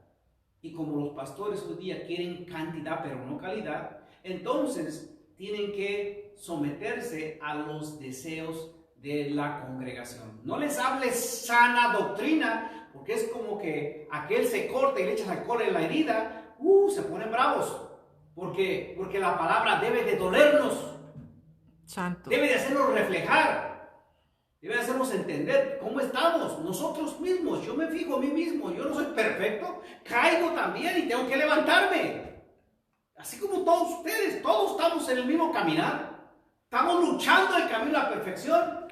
Y como los pastores hoy día quieren cantidad pero no calidad, entonces tienen que someterse a los deseos de la congregación. No les hables sana doctrina, porque es como que aquel se corta y le echas alcohol en la herida. Se ponen bravos, porque la palabra debe de dolernos, Santo. debe de hacernos reflejar, debe de hacernos entender cómo estamos nosotros mismos. Yo me fijo a mí mismo, yo no soy perfecto, caigo también y tengo que levantarme, así como todos ustedes. Todos estamos en el mismo caminar, estamos luchando el camino a la perfección,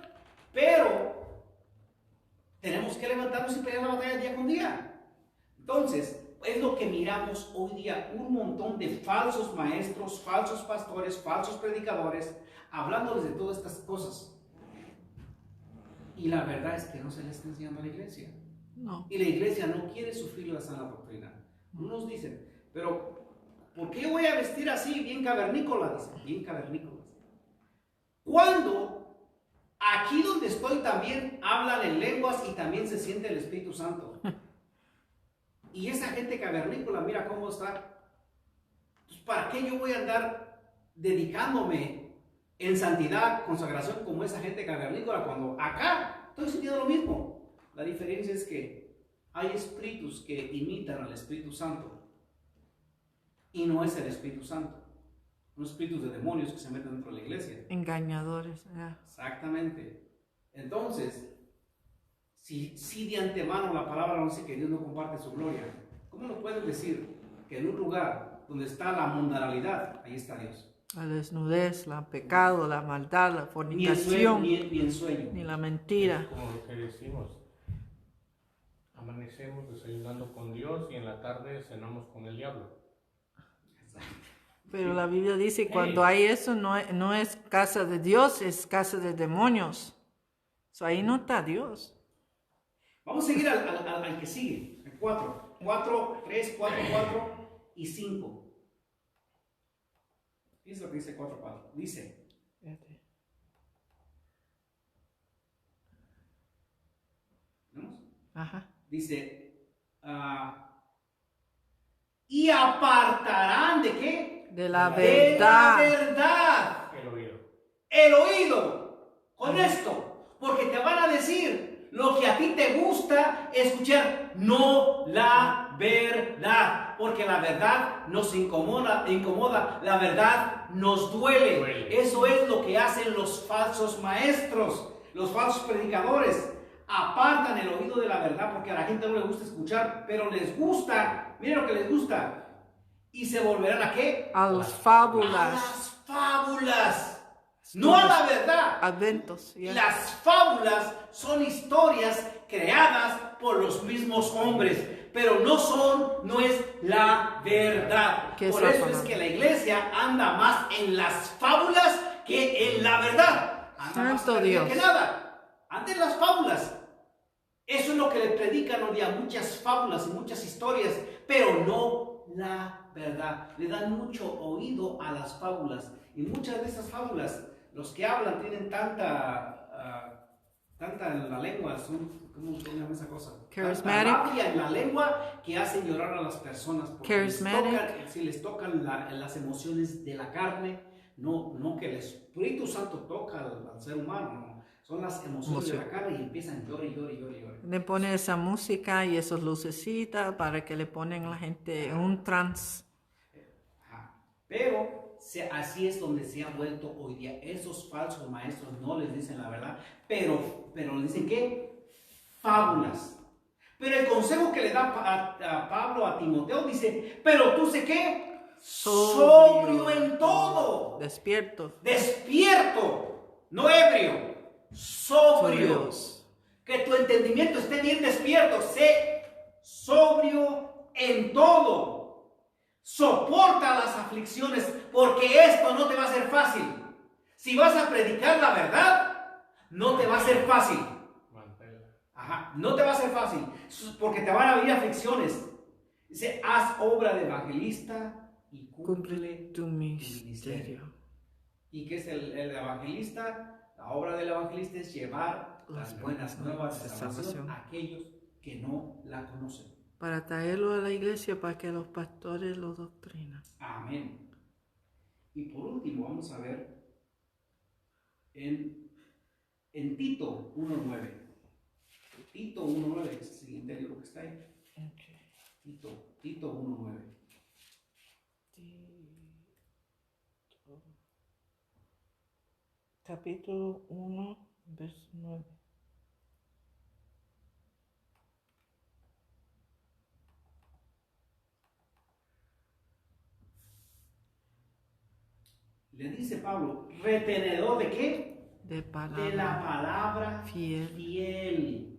pero tenemos que levantarnos y pelear la batalla día con día. Entonces, es lo que miramos hoy día, un montón de falsos maestros, falsos pastores, falsos predicadores, hablándoles de todas estas cosas. Y la verdad es que no se les está enseñando a la iglesia. No. Y la iglesia no quiere sufrir la sana doctrina. Unos dicen, pero ¿por qué voy a vestir así, bien cavernícola? Dicen, bien cavernícolas. Cuando aquí donde estoy también hablan en lenguas y también se siente el Espíritu Santo. Y esa gente cavernícola, mira cómo está. Entonces, ¿para qué yo voy a andar dedicándome en santidad, consagración, como esa gente cavernícola, cuando acá estoy sintiendo lo mismo? La diferencia es que hay espíritus que imitan al Espíritu Santo y no es el Espíritu Santo. Son espíritus de demonios que se meten dentro de la iglesia. Engañadores. Yeah. Exactamente. Entonces, si de antemano la palabra no dice que Dios no comparte su gloria, ¿cómo nos pueden decir que en un lugar donde está la mundanalidad, ahí está Dios? La desnudez, el pecado, la maldad, la fornicación, Ni en sueño. ni la mentira. Como lo que decimos, amanecemos desayunando con Dios y en la tarde cenamos con el diablo. Pero la Biblia dice, cuando hay eso, no es casa de Dios, es casa de demonios. Ahí no está Dios. Vamos a seguir al que sigue, el 4. 4, 3, 4, 4 y 5. ¿Qué es lo que dice 4, 4? Dice, ¿vemos? Ajá. Dice, y apartarán ¿de qué? De la De la verdad. verdad. El oído. El oído. Con esto. Porque te van a decir lo que a ti te gusta escuchar, no la verdad. Porque la verdad nos incomoda, la verdad nos duele. Eso es lo que hacen los falsos maestros, los falsos predicadores. Apartan el oído de la verdad porque a la gente no le gusta escuchar, pero les gusta, miren lo que les gusta. Y se volverán ¿a qué? A las A fábulas. las fábulas. No a la verdad. Adventos. Yeah. Las fábulas son historias creadas por los mismos hombres, pero no es la verdad. ¿Qué es Por la eso palabra? es que la iglesia anda más en las fábulas que en la verdad. Anda más Santo perdida Dios. que nada. Anda en las fábulas. Eso es lo que le predican hoy día, muchas fábulas y muchas historias, pero no la verdad. Le dan mucho oído a las fábulas. Y muchas de esas fábulas, los que hablan tienen tanta en la lengua, ¿cómo se llama esa cosa? Charismatic. Tanta labia en la lengua que hacen llorar a las personas. Porque Charismatic. les tocan las emociones de la carne, no que el Espíritu Santo toca al ser humano, no. Son las emociones de la carne y empiezan a llorar. Le pone esa música y esas lucecitas para que le ponen a la gente en un trance. Ajá. Pero así es donde se ha vuelto hoy día. Esos falsos maestros no les dicen la verdad, pero les dicen ¿qué? Fábulas. Pero el consejo que le da a Pablo a Timoteo dice, pero tú sé qué? Sobrio en todo. Despierto. Despierto, no ebrio. Sobrios. Que tu entendimiento esté bien despierto. Sé sobrio en todo. Soporta las aflicciones, porque esto no te va a ser fácil. Si vas a predicar la verdad, no te va a ser fácil. Ajá, no te va a ser fácil, porque te van a venir aflicciones. Dice, haz obra de evangelista y cumple tu ministerio. ¿Y qué es el evangelista? La obra del evangelista es llevar las buenas nuevas de salvación a aquellos que no la conocen. Para traerlo a la iglesia para que los pastores lo doctrinan. Amén. Y por último vamos a ver en Tito 1.9. Tito 1.9 es el siguiente libro que está ahí. Okay. Tito 1.9. Capítulo 1, verso 9. Le dice Pablo, retenedor ¿de qué? De la palabra fiel.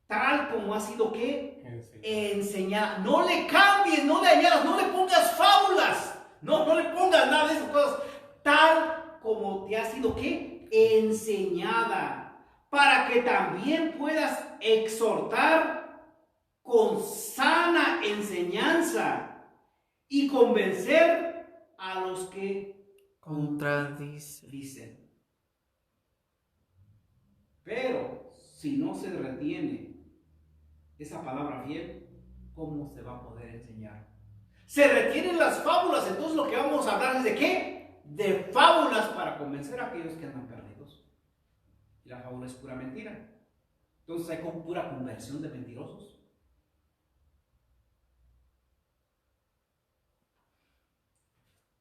Tal como ha sido ¿qué? Enseñada. No le cambies, no le añadas, no le pongas fábulas. No le pongas nada de esas cosas. Tal como te ha sido ¿qué? Enseñada. Para que también puedas exhortar con sana enseñanza y convencer a los que contradicen. Pero si no se retiene esa palabra fiel, ¿cómo se va a poder enseñar? Se retienen las fábulas, entonces lo que vamos a hablar es ¿de qué? De fábulas para convencer a aquellos que andan perdidos. Y la fábula es pura mentira. Entonces hay como pura conversión de mentirosos.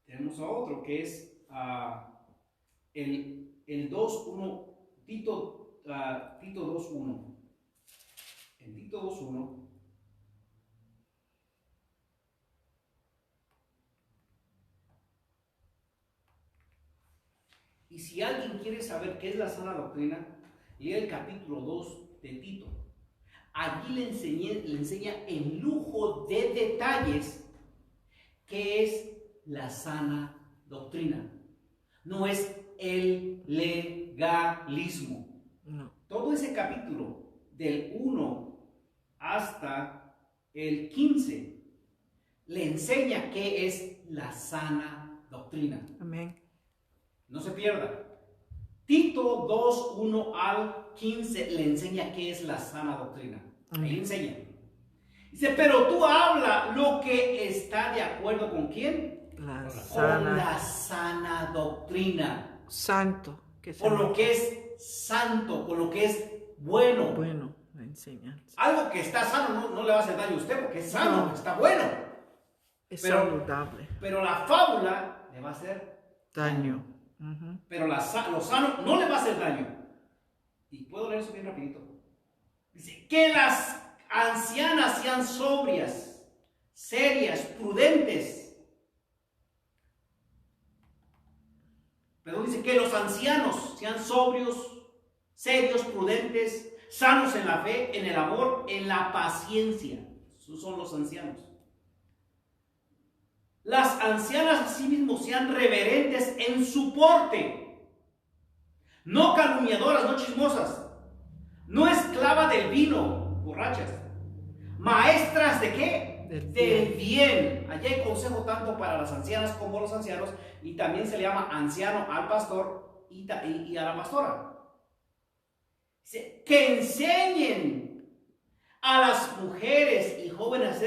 Tenemos a otro que es el 2.1, Tito 2.1. En Tito 2.1 y si alguien quiere saber qué es la sana doctrina, lee el capítulo 2 de Tito. Allí le enseña en lujo de detalles qué es la sana doctrina. No es el legalismo. No. Todo ese capítulo, del 1 hasta el 15, le enseña qué es la sana doctrina. Amén. No se pierda. Tito 2, 1 al 15 le enseña qué es la sana doctrina. Ahí enseña. Dice, pero tú habla lo que está de acuerdo con quién. Con la sana doctrina. Santo. Con lo que es santo, con lo que es bueno. Bueno, la enseñanza. Algo que está sano no le va a hacer daño a usted porque es sano, No. está bueno. Es Pero- saludable. Pero la fábula le va a hacer Daño. pero lo sano no le va a hacer daño. Y puedo leer eso bien rapidito. Dice, que las ancianas sean sobrias, serias, prudentes. Pero dice que los ancianos sean sobrios, serios, prudentes, sanos en la fe, en el amor, en la paciencia. Esos son los ancianos. Las ancianas asimismo sean reverentes en su porte, no calumniadoras, no chismosas, no esclavas del vino, borrachas, maestras de qué? Del bien. Allí hay consejo tanto para las ancianas como los ancianos, y también se le llama anciano al pastor y a la pastora. Dice, que enseñen a las mujeres y jóvenes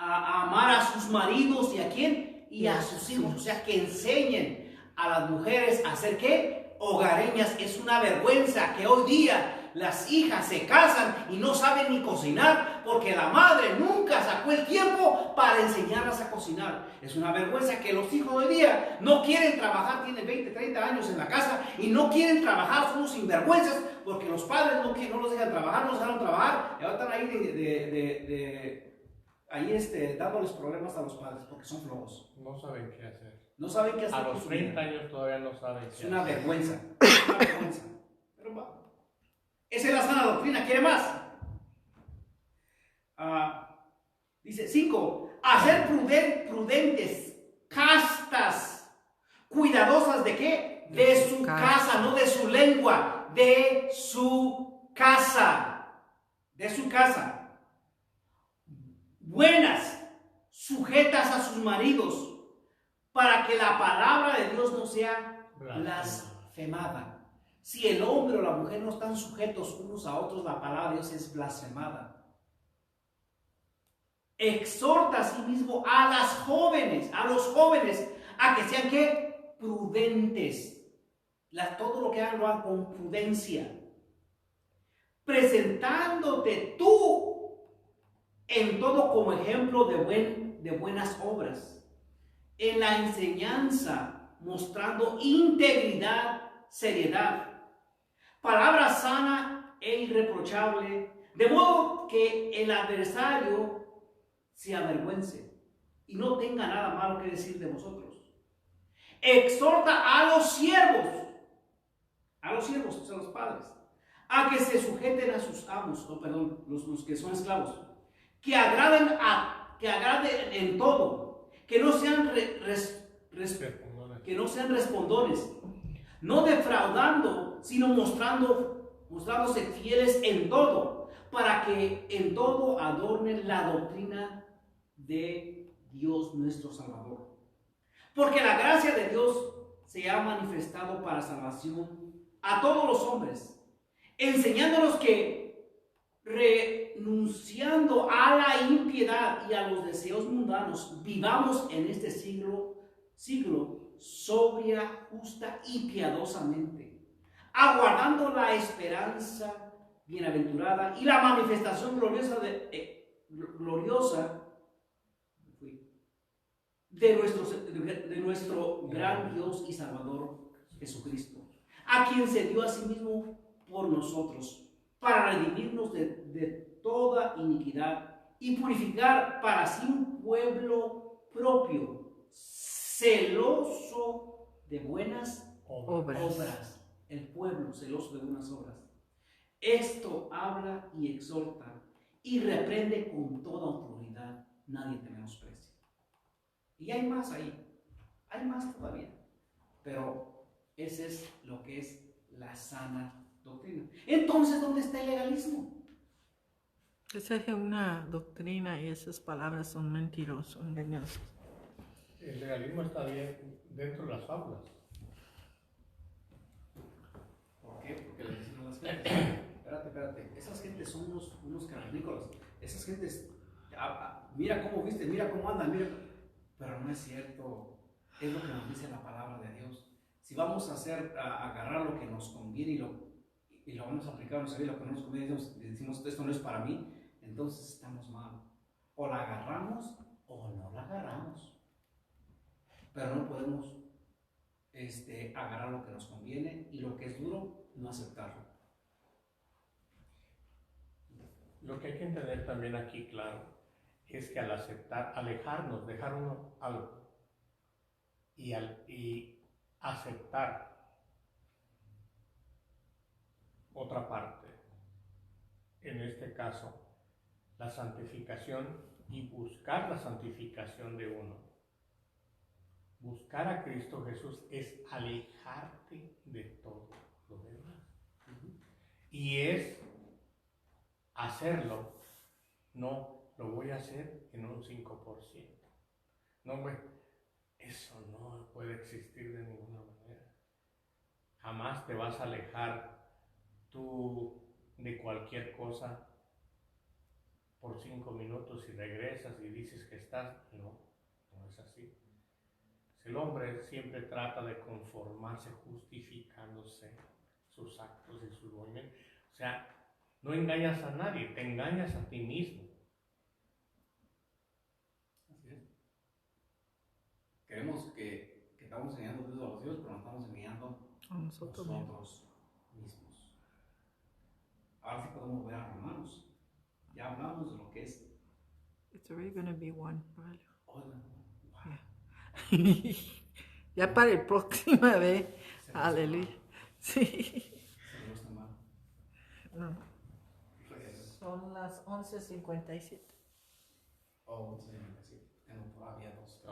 a amar a sus maridos y a quién, y a sus hijos. O sea, que enseñen a las mujeres a ser ¿qué? Hogareñas. Es una vergüenza que hoy día las hijas se casan y no saben ni cocinar porque la madre nunca sacó el tiempo para enseñarlas a cocinar. Es una vergüenza que los hijos hoy día no quieren trabajar, tienen 20, 30 años en la casa y no quieren trabajar, son unos sinvergüenzas porque los padres no los dejan trabajar, no los dejan trabajar y ahora están ahí dándoles problemas a los padres porque son flojos. No saben qué hacer. No saben qué hacer. A los 30 años todavía no saben qué Es hacer. una vergüenza. Es una vergüenza. Pero va. Esa es la sana doctrina. ¿Quiere más? Dice 5. Hacer prudentes, castas, cuidadosas de qué? De su casa, no de su lengua. De su casa. De su casa. Buenas, sujetas a sus maridos, para que la palabra de Dios no sea blasfemada. Si el hombre o la mujer no están sujetos unos a otros, la palabra de Dios es blasfemada. Exhorta a sí mismo a las jóvenes, a los jóvenes, a que sean ¿qué? Prudentes. Todo lo que hagan lo hagan con prudencia. Presentándote tú en todo como ejemplo de buenas obras, en la enseñanza, mostrando integridad, seriedad, palabra sana e irreprochable, de modo que el adversario se avergüence y no tenga nada malo que decir de vosotros. Exhorta a los siervos, o sea, los padres, a que se sujeten a sus amos, los que son esclavos, que agraden en todo, que no sean respondones, no defraudando, sino mostrándose fieles en todo, para que en todo adornen la doctrina de Dios nuestro Salvador. Porque la gracia de Dios se ha manifestado para salvación a todos los hombres, enseñándonos que renunciando a la impiedad y a los deseos mundanos, vivamos en este siglo sobria, justa y piadosamente, aguardando la esperanza bienaventurada y la manifestación gloriosa de nuestro gran Dios y Salvador Jesucristo, a quien se dio a sí mismo por nosotros, para redimirnos de toda iniquidad y purificar para sí un pueblo propio, celoso de buenas obras. El pueblo celoso de buenas obras. Esto habla y exhorta y reprende con toda autoridad. Nadie te menosprecia. Y hay más ahí. Hay más todavía. Pero ese es lo que es la sana doctrina. Entonces, ¿dónde está el legalismo? Esa es una doctrina y esas palabras son mentirosas, engañosas. El legalismo está bien dentro de las fábulas. espérate. Esas gentes son unos cavernícolas. Esas gentes, mira cómo viste, mira cómo andan, mira. Pero no es cierto. Es lo que nos dice la palabra de Dios. Si vamos a agarrar lo que nos conviene y lo vamos a aplicar a nuestra vida, lo que no nos conviene, decimos, esto no es para mí, entonces estamos mal. O la agarramos o no la agarramos. Pero no podemos agarrar lo que nos conviene y lo que es duro, no aceptarlo. Lo que hay que entender también aquí, claro, es que al aceptar, alejarnos, dejar algo y aceptar otra parte, en este caso, la santificación y buscar la santificación de uno. Buscar a Cristo Jesús es alejarte de todo lo demás. Y es hacerlo, no lo voy a hacer en un 5%. No, güey, eso no puede existir de ninguna manera. Jamás te vas a alejar tú de cualquier cosa por 5 minutos y regresas y dices que estás. No es así. El hombre siempre trata de conformarse justificándose sus actos y sus movimientos. O sea, no engañas a nadie, te engañas a ti mismo. Así es. Creemos que estamos engañando a los dioses, pero nos estamos engañando a nosotros mismos. Ahora sí podemos ver a Romanos. Ya hablamos de lo que es. It's already going to be one, ¿vale? Wow. Yeah. Ya para el próximo vez. Aleluya. Sí. No. Son las 11:57. Oh, 11:57. Tengo todavía 2.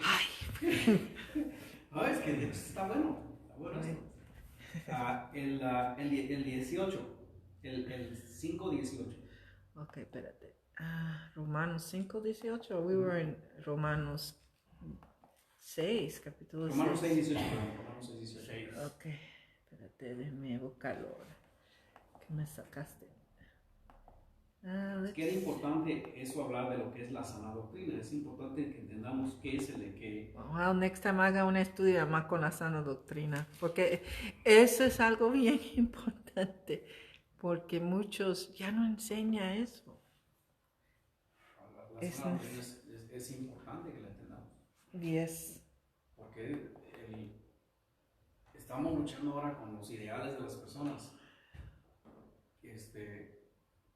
Ay. No, es que está bueno. Está bueno esto. El 18. El 5:18. Ok, espérate. Romanos 5:18. We were in Romanos 6, capítulo 6. Romanos 6:18. Romanos 6:18. Ok, espérate, déjame buscarlo ahora. Que me sacaste. Es que es importante eso, hablar de lo que es la sana doctrina. Es importante que entendamos qué es el de que. Well, next time haga un estudio más con la sana doctrina. Porque eso es algo bien importante. Porque muchos ya no enseñan eso. La sana doctrina es importante que la entendamos. Yes. Porque estamos luchando ahora con los ideales de las personas.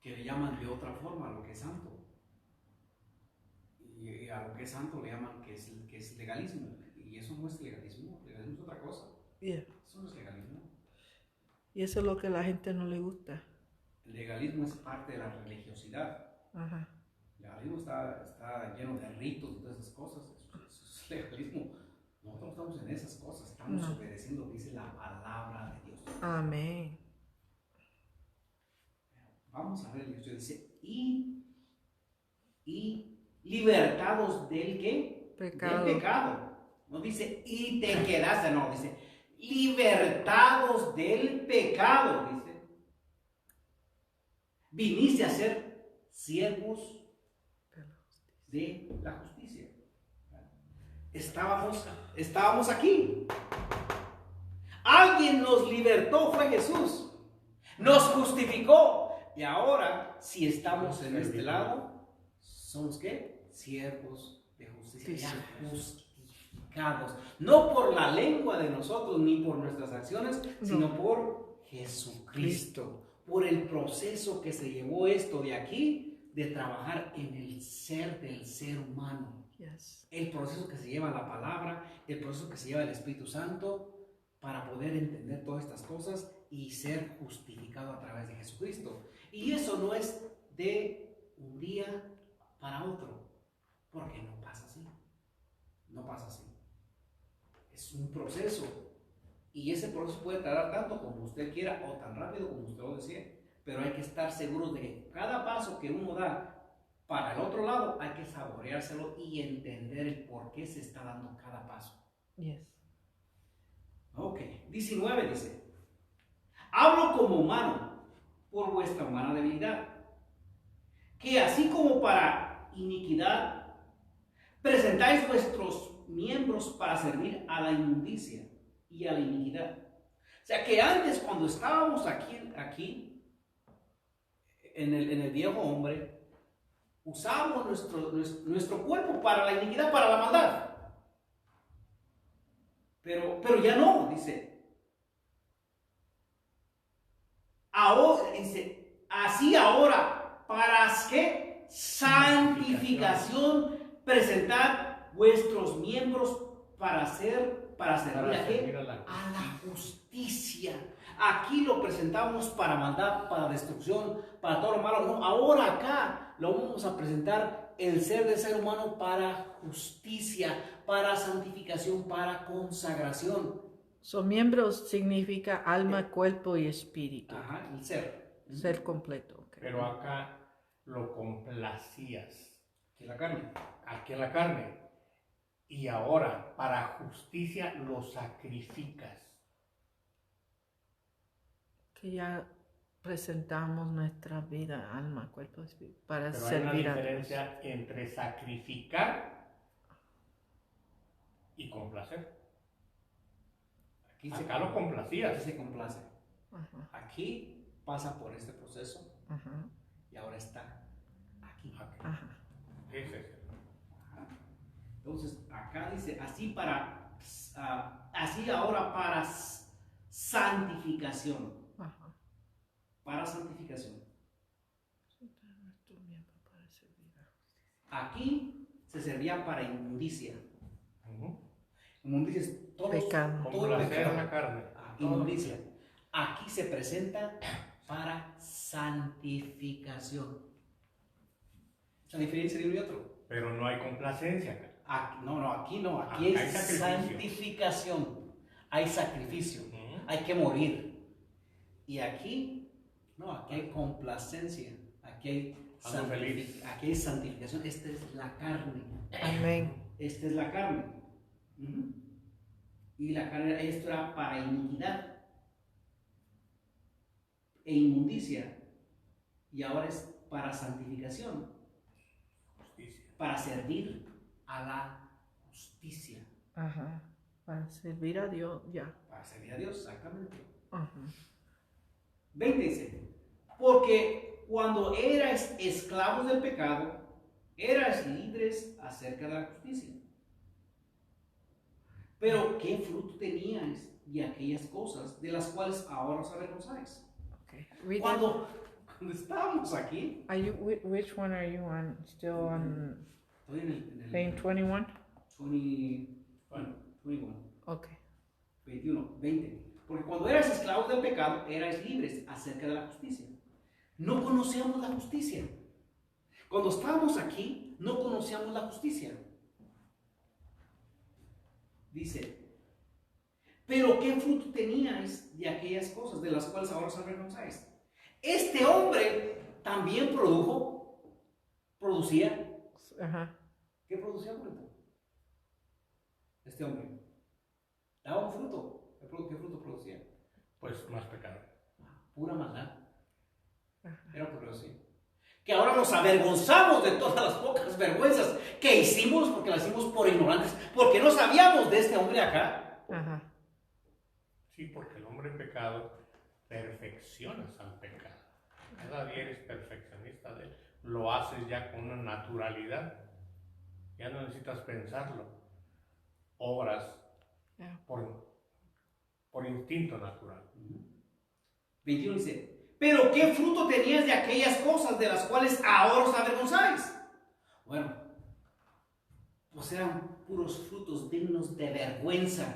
Que le llaman de otra forma a lo que es santo. Y a lo que es santo le llaman que es legalismo. Y eso no es legalismo. Legalismo es otra cosa. Yeah. Eso no es legalismo. Y eso es lo que a la gente no le gusta. El legalismo es parte de la religiosidad. Ajá. El legalismo está lleno de ritos y todas esas cosas. Eso es legalismo. Nosotros no estamos en esas cosas. Estamos obedeciendo lo que dice la palabra de Dios. Amén. Vamos a ver, el texto dice, y libertados del ¿qué? Pecado. Del pecado. No dice, y te quedaste, no, dice, libertados del pecado, dice. Viniste a ser siervos de la justicia. Estábamos aquí. Alguien nos libertó, fue Jesús. Nos justificó. Y ahora, si estamos en este lado, ¿somos qué? Siervos de justicia. Ya justificados. No por la lengua de nosotros, ni por nuestras acciones, sino por Jesucristo. Por el proceso que se llevó esto de aquí, de trabajar en el ser del ser humano. Yes. El proceso que se lleva la palabra, el proceso que se lleva el Espíritu Santo, para poder entender todas estas cosas y ser justificado a través de Jesucristo. Y eso no es de un día para otro, porque no pasa así. No pasa así. Es un proceso. Y ese proceso puede tardar tanto como usted quiera o tan rápido como usted lo desee. Pero hay que estar seguros de que cada paso que uno da para el otro lado hay que saboreárselo y entender el por qué se está dando cada paso. Yes. Ok, 19 dice, Hablo como humano, por vuestra humana debilidad, que así como para iniquidad, presentáis vuestros miembros para servir a la inmundicia y a la iniquidad. O sea que antes, cuando estábamos aquí en el viejo hombre, usábamos nuestro cuerpo para la iniquidad, para la maldad. Pero ya no, dice. Ahora, dice, así ahora, ¿para qué? Santificación, presentad vuestros miembros para servir a qué? A la justicia. Aquí lo presentamos para maldad, para destrucción, para todo lo malo. No, ahora acá lo vamos a presentar el ser humano para justicia, para santificación, para consagración. Son miembros significa alma, cuerpo y espíritu. Ajá, el ser. Ser completo. Okay. Pero acá lo complacías. Que la carne. Aquí en la carne. Y ahora, para justicia, lo sacrificas. Que ya presentamos nuestra vida, alma, cuerpo, espíritu, para Pero servir a hay Dios. una diferencia entre sacrificar y complacer. Acá lo complacías. Aquí se complace. Ajá, Aquí pasa por este proceso ajá, y ahora está aquí. ajá. Ese es el- Entonces, acá dice, así ahora para santificación. Ajá. Para santificación. Nuestro miembro para servir a justicia. Aquí se servía para inmundicia. Ujú. Inmundicia es todo Pecado. Complacer pecado. la carne. Inmundicia. Aquí se presenta para santificación. La diferencia de uno y otro. Pero no hay complacencia acá. Aquí no, aquí Hay es sacrificio. santificación. Hay sacrificio. Ujú. Hay que morir. Y aquí, no, aquí hay complacencia. Aquí hay, Ando feliz. aquí hay santificación. Esta es la carne. Amén. Esta es la carne. Ujú. Y la carne, esto era para iniquidad e inmundicia. Y ahora es para santificación, Justicia. para servir a la justicia. Ajá. Para servir a Dios, ya. Para servir a Dios, exactamente. Ajá. 20 dice, porque cuando erais esclavos del pecado, erais libres acerca de la justicia. Pero ¿qué fruto teníais de aquellas cosas de las cuales ahora os avergonzáis? Okay. Read that. Cuando estábamos aquí, Are you, which one are you on? Still on estoy en el page 21? 21, Okay. 21, 20. Porque cuando eras esclavos del pecado, erais libres acerca de la justicia. No conocíamos la justicia. Cuando estábamos aquí, no conocíamos la justicia. Dice, pero ¿qué fruto teníais de aquellas cosas de las cuales ahora os avergonzáis? Este hombre también producía. Ajá. ¿Qué producía, Juanito? Este hombre daba un fruto. ¿Qué fruto producía? Pues más pecado. Pura maldad. Ajá. Era lo que producía. Que ahora nos avergonzamos de todas las pocas vergüenzas que hicimos porque las hicimos por ignorantes, porque no sabíamos de este hombre acá. Ajá. Sí, porque el hombre en pecado perfeccionas al pecado. Cada día eres perfeccionista de él. Lo haces ya con una naturalidad. Ya no necesitas pensarlo. Obras Yeah. por instinto natural. 21 dice, pero ¿qué fruto tenías de aquellas cosas de las cuales ahora os avergonzáis? Bueno, pues eran puros frutos dignos de vergüenza.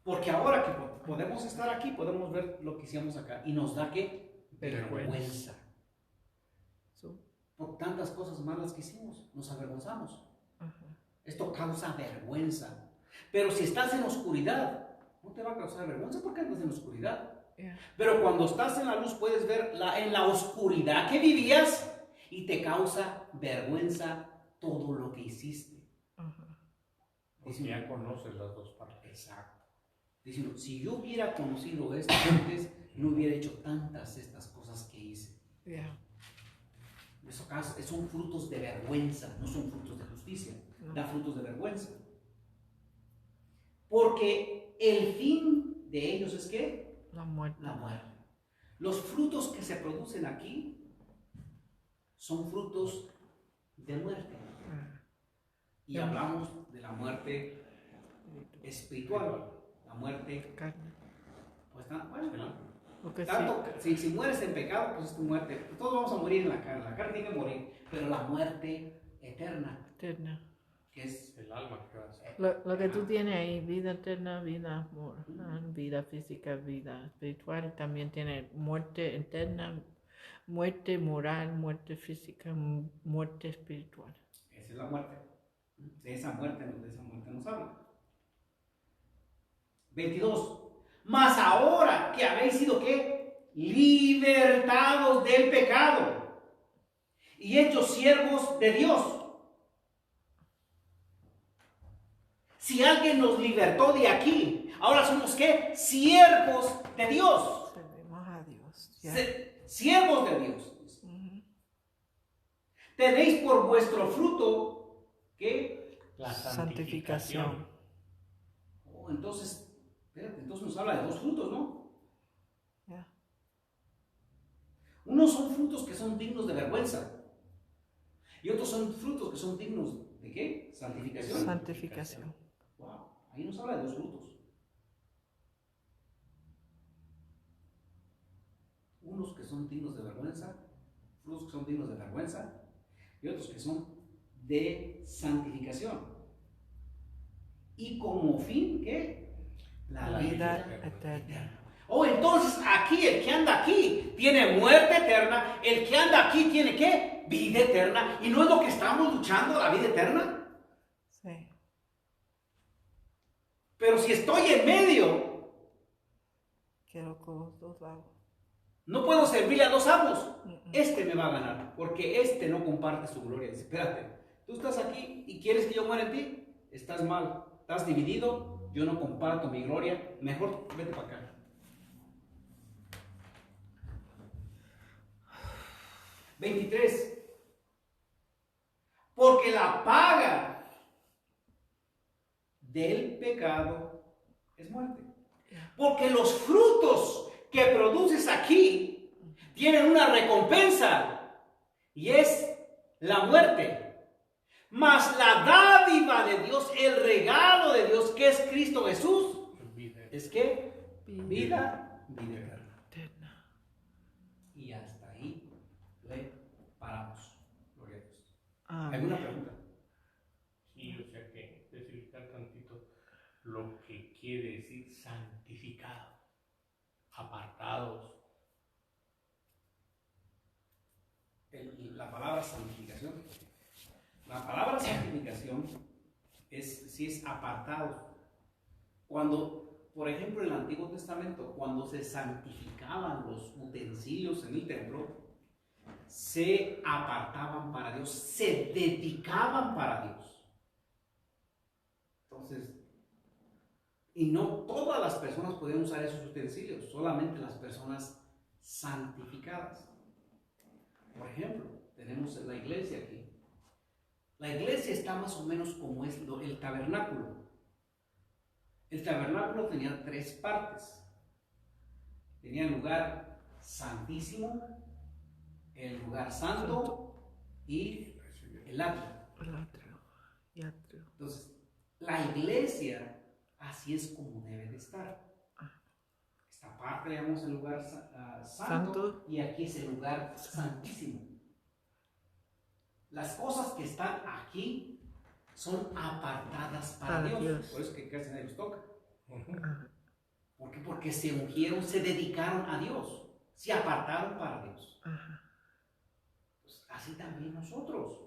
Porque ahora que podemos estar aquí, podemos ver lo que hicimos acá. Y nos da ¿qué? Vergüenza. So, Por tantas cosas malas que hicimos, nos avergonzamos. ajá. Esto causa vergüenza. Pero si estás en oscuridad, no te va a causar vergüenza porque andas en oscuridad. Yeah. Pero cuando estás en la luz puedes ver en la oscuridad que vivías y te causa vergüenza todo lo que hiciste. Ajá. Porque ya conoces las dos partes. Exacto. diciendo, si yo hubiera conocido esto antes, no hubiera hecho tantas estas cosas que hice. Yeah. En esos casos son frutos de vergüenza, no son frutos de justicia, da frutos de vergüenza. Porque el fin de ellos es ¿qué? La muerte. La muerte. Los frutos que se producen aquí son frutos de muerte. Y hablamos de la muerte espiritual, la muerte Carne. pues bueno, Porque tanto, si mueres en pecado, pues es tu muerte. Todos vamos a morir en la carne tiene que morir, pero la muerte eterna, eterna. que es El alma que va a ser. Lo que tú tienes ahí, vida eterna, vida moral, vida física, vida espiritual, también tiene muerte eterna, muerte moral, muerte física, muerte espiritual. esa es la muerte. De esa muerte nos habla. 22. Mas ahora que habéis sido ¿qué? Libertados del pecado y hechos siervos de Dios. Si alguien nos libertó de aquí, ahora somos ¿qué? Siervos de Dios. Servimos a Dios. Ya. Siervos de Dios. Tenéis por vuestro fruto ¿qué? La Santificación. Oh, entonces, espérate, entonces nos habla de dos frutos, ¿no? Ya. Unos son frutos que son dignos de vergüenza y otros son frutos que son dignos de ¿qué? Santificación. Santificación. Wow, ahí nos habla de dos frutos. Unos que son dignos de vergüenza, frutos que son dignos de vergüenza y otros que son de santificación. Y como fin, ¿qué? La Vida eterna. Oh, entonces aquí, el que anda aquí, tiene muerte eterna. El que anda aquí tiene ¿qué? Vida eterna. ¿Y no es lo que estamos luchando, la vida eterna? Sí. Pero si estoy en medio, Quiero con los dos lados. no puedo servirle a dos amos. Este me va a ganar, porque este no comparte su gloria. Dice, espérate, tú estás aquí y quieres que yo muera en ti. Estás mal, estás dividido, yo no comparto mi gloria. Mejor vete para acá. (23) Porque la paga del pecado es muerte. Porque los frutos que produces aquí tienen una recompensa y es la muerte. Mas la dádiva de Dios, el regalo de Dios que es Cristo Jesús, es que vida eterna. Y hasta ahí le paramos. Gloria a Dios. ¿Alguna pregunta? Sí, o sea que especificar tantito lo que quiere decir santificado, apartados. La palabra santificación. La palabra santificación es apartado. Cuando, por ejemplo, en el Antiguo Testamento, cuando se santificaban los utensilios en el templo, se apartaban para Dios, se dedicaban para Dios. Entonces, y no todas las personas podían usar esos utensilios, solamente las personas santificadas. Por ejemplo, tenemos la iglesia aquí. La iglesia está más o menos como es el tabernáculo. El tabernáculo tenía tres partes. Tenía el lugar santísimo, el lugar santo y el atrio. El atrio. Y atrio. Entonces, la iglesia así es como debe de estar. Esta parte le llamamos el lugar santo y aquí es el lugar santísimo. Las cosas que están aquí son apartadas para Dios. Por eso que casi nadie los toca. ¿Por qué? Porque se ungieron, se dedicaron a Dios, se apartaron para Dios. Pues así también nosotros.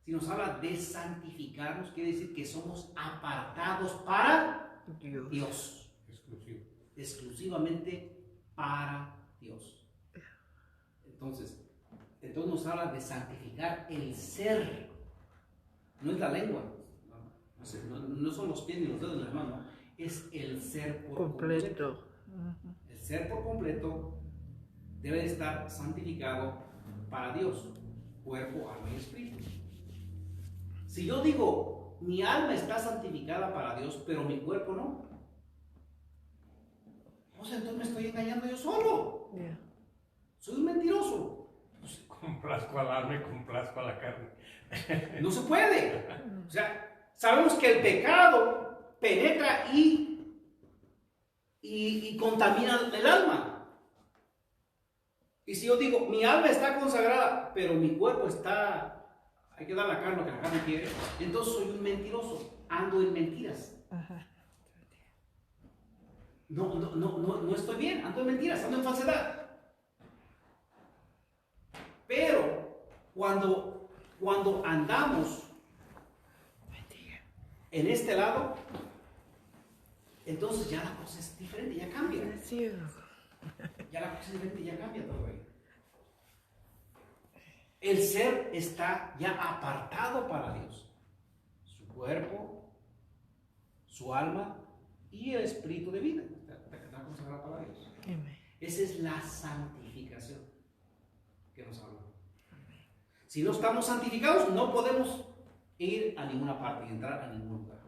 Si nos habla de santificarnos, quiere decir que somos apartados para Dios. Exclusivamente para Dios. Entonces nos habla de santificar el ser. No es la lengua, no son los pies ni los dedos de la mano, es el ser por Completo. El ser por completo debe de estar santificado para Dios, cuerpo, alma y espíritu. Si yo digo, mi alma está santificada para Dios, pero mi cuerpo no, pues entonces me estoy engañando yo solo. Yeah. Soy un mentiroso. Complazco al alma y complazco a la carne. No se puede. O sea, sabemos que el pecado penetra y contamina el alma. Y si yo digo, mi alma está consagrada, pero mi cuerpo está, hay que dar la carne lo que la carne quiere, entonces soy un mentiroso, ando en mentiras. No estoy bien, ando en mentiras, ando en falsedad. Pero cuando andamos en este lado, entonces ya la cosa es diferente, ya cambia. Ya la cosa es diferente, ya cambia todo ahí. El ser está ya apartado para Dios. Su cuerpo, su alma y el espíritu de vida. Está consagrado para Dios. Esa es la santificación que nos habla. Si no estamos santificados, no podemos ir a ninguna parte y entrar a ningún lugar.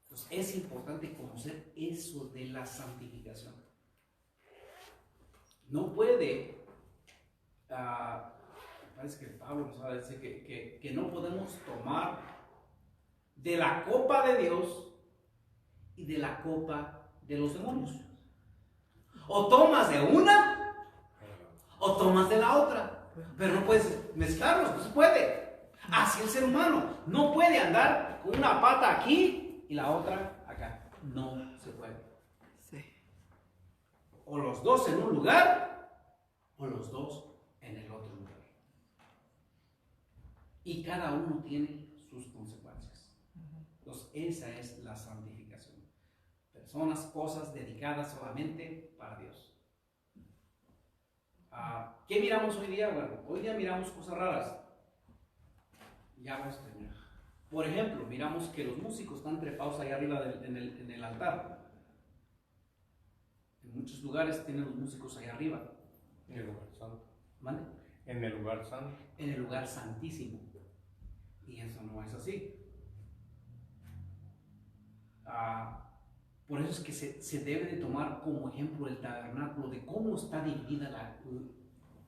Entonces es importante conocer eso de la santificación. No puede, parece que Pablo nos va a decir que no podemos tomar de la copa de Dios y de la copa de los demonios. O tomas de una o tomas de la otra. Pero no puedes mezclarlos, no se puede. Así el ser humano no puede andar con una pata aquí y la otra acá. No se puede. Sí. O los dos en un lugar o los dos en el otro lugar. Y cada uno tiene sus consecuencias. Entonces esa es la santificación. Personas, cosas dedicadas solamente para Dios. ¿Qué miramos hoy día? Bueno, hoy día miramos cosas raras. Ya vamos a terminar. Por ejemplo, miramos que los músicos están trepados ahí arriba en el altar. En muchos lugares tienen los músicos ahí arriba. En el lugar santo. ¿Vale? En el lugar santo. En el lugar santísimo. Y eso no es así. Por eso es que se debe de tomar como ejemplo el tabernáculo de cómo está dividida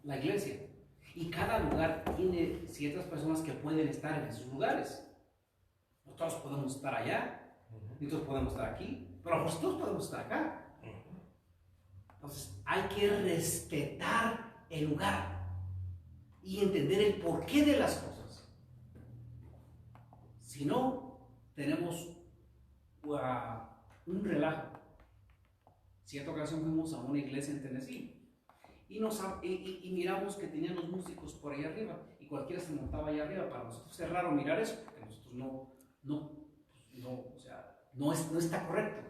la iglesia. Y cada lugar tiene ciertas personas que pueden estar en esos lugares. Nosotros podemos estar allá, nosotros podemos estar aquí, pero nosotros podemos estar acá. Entonces hay que respetar el lugar y entender el porqué de las cosas. Si no, tenemos un relajo. Cierta ocasión fuimos a una iglesia en Tennessee y miramos que tenían los músicos por ahí arriba y cualquiera se montaba allá arriba. Para nosotros es raro mirar eso porque nosotros no está correcto,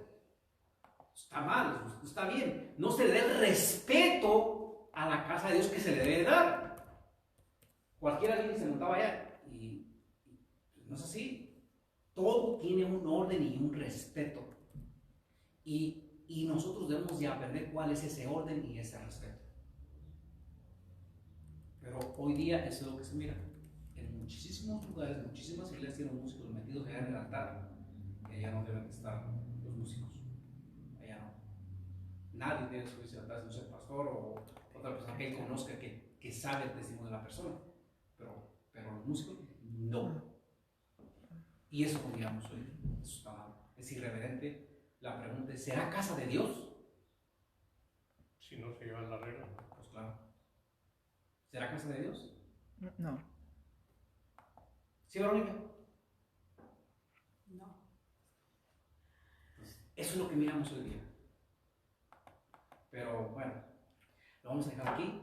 está mal, no está bien, no se le da el respeto a la casa de Dios que se le debe dar. Cualquiera se montaba allá y no es así. Todo tiene un orden y un respeto. Y nosotros debemos de aprender cuál es ese orden y ese respeto. Pero hoy día eso es lo que se mira. En muchísimos lugares, muchísimas iglesias tienen músicos metidos allá en el altar. Que allá no deben estar los músicos. Allá no. Nadie debe subirse al altar, no sea el pastor o otra persona que él conozca que sabe el testimonio de la persona. Pero los músicos no. Y eso lo miramos hoy. Eso está mal. Es irreverente. La pregunta es, ¿será casa de Dios? Si no se llevan la regla. Pues claro. ¿Será casa de Dios? No. ¿Sí, Verónica? No. Entonces, eso es lo que miramos hoy día. Pero bueno, lo vamos a dejar aquí.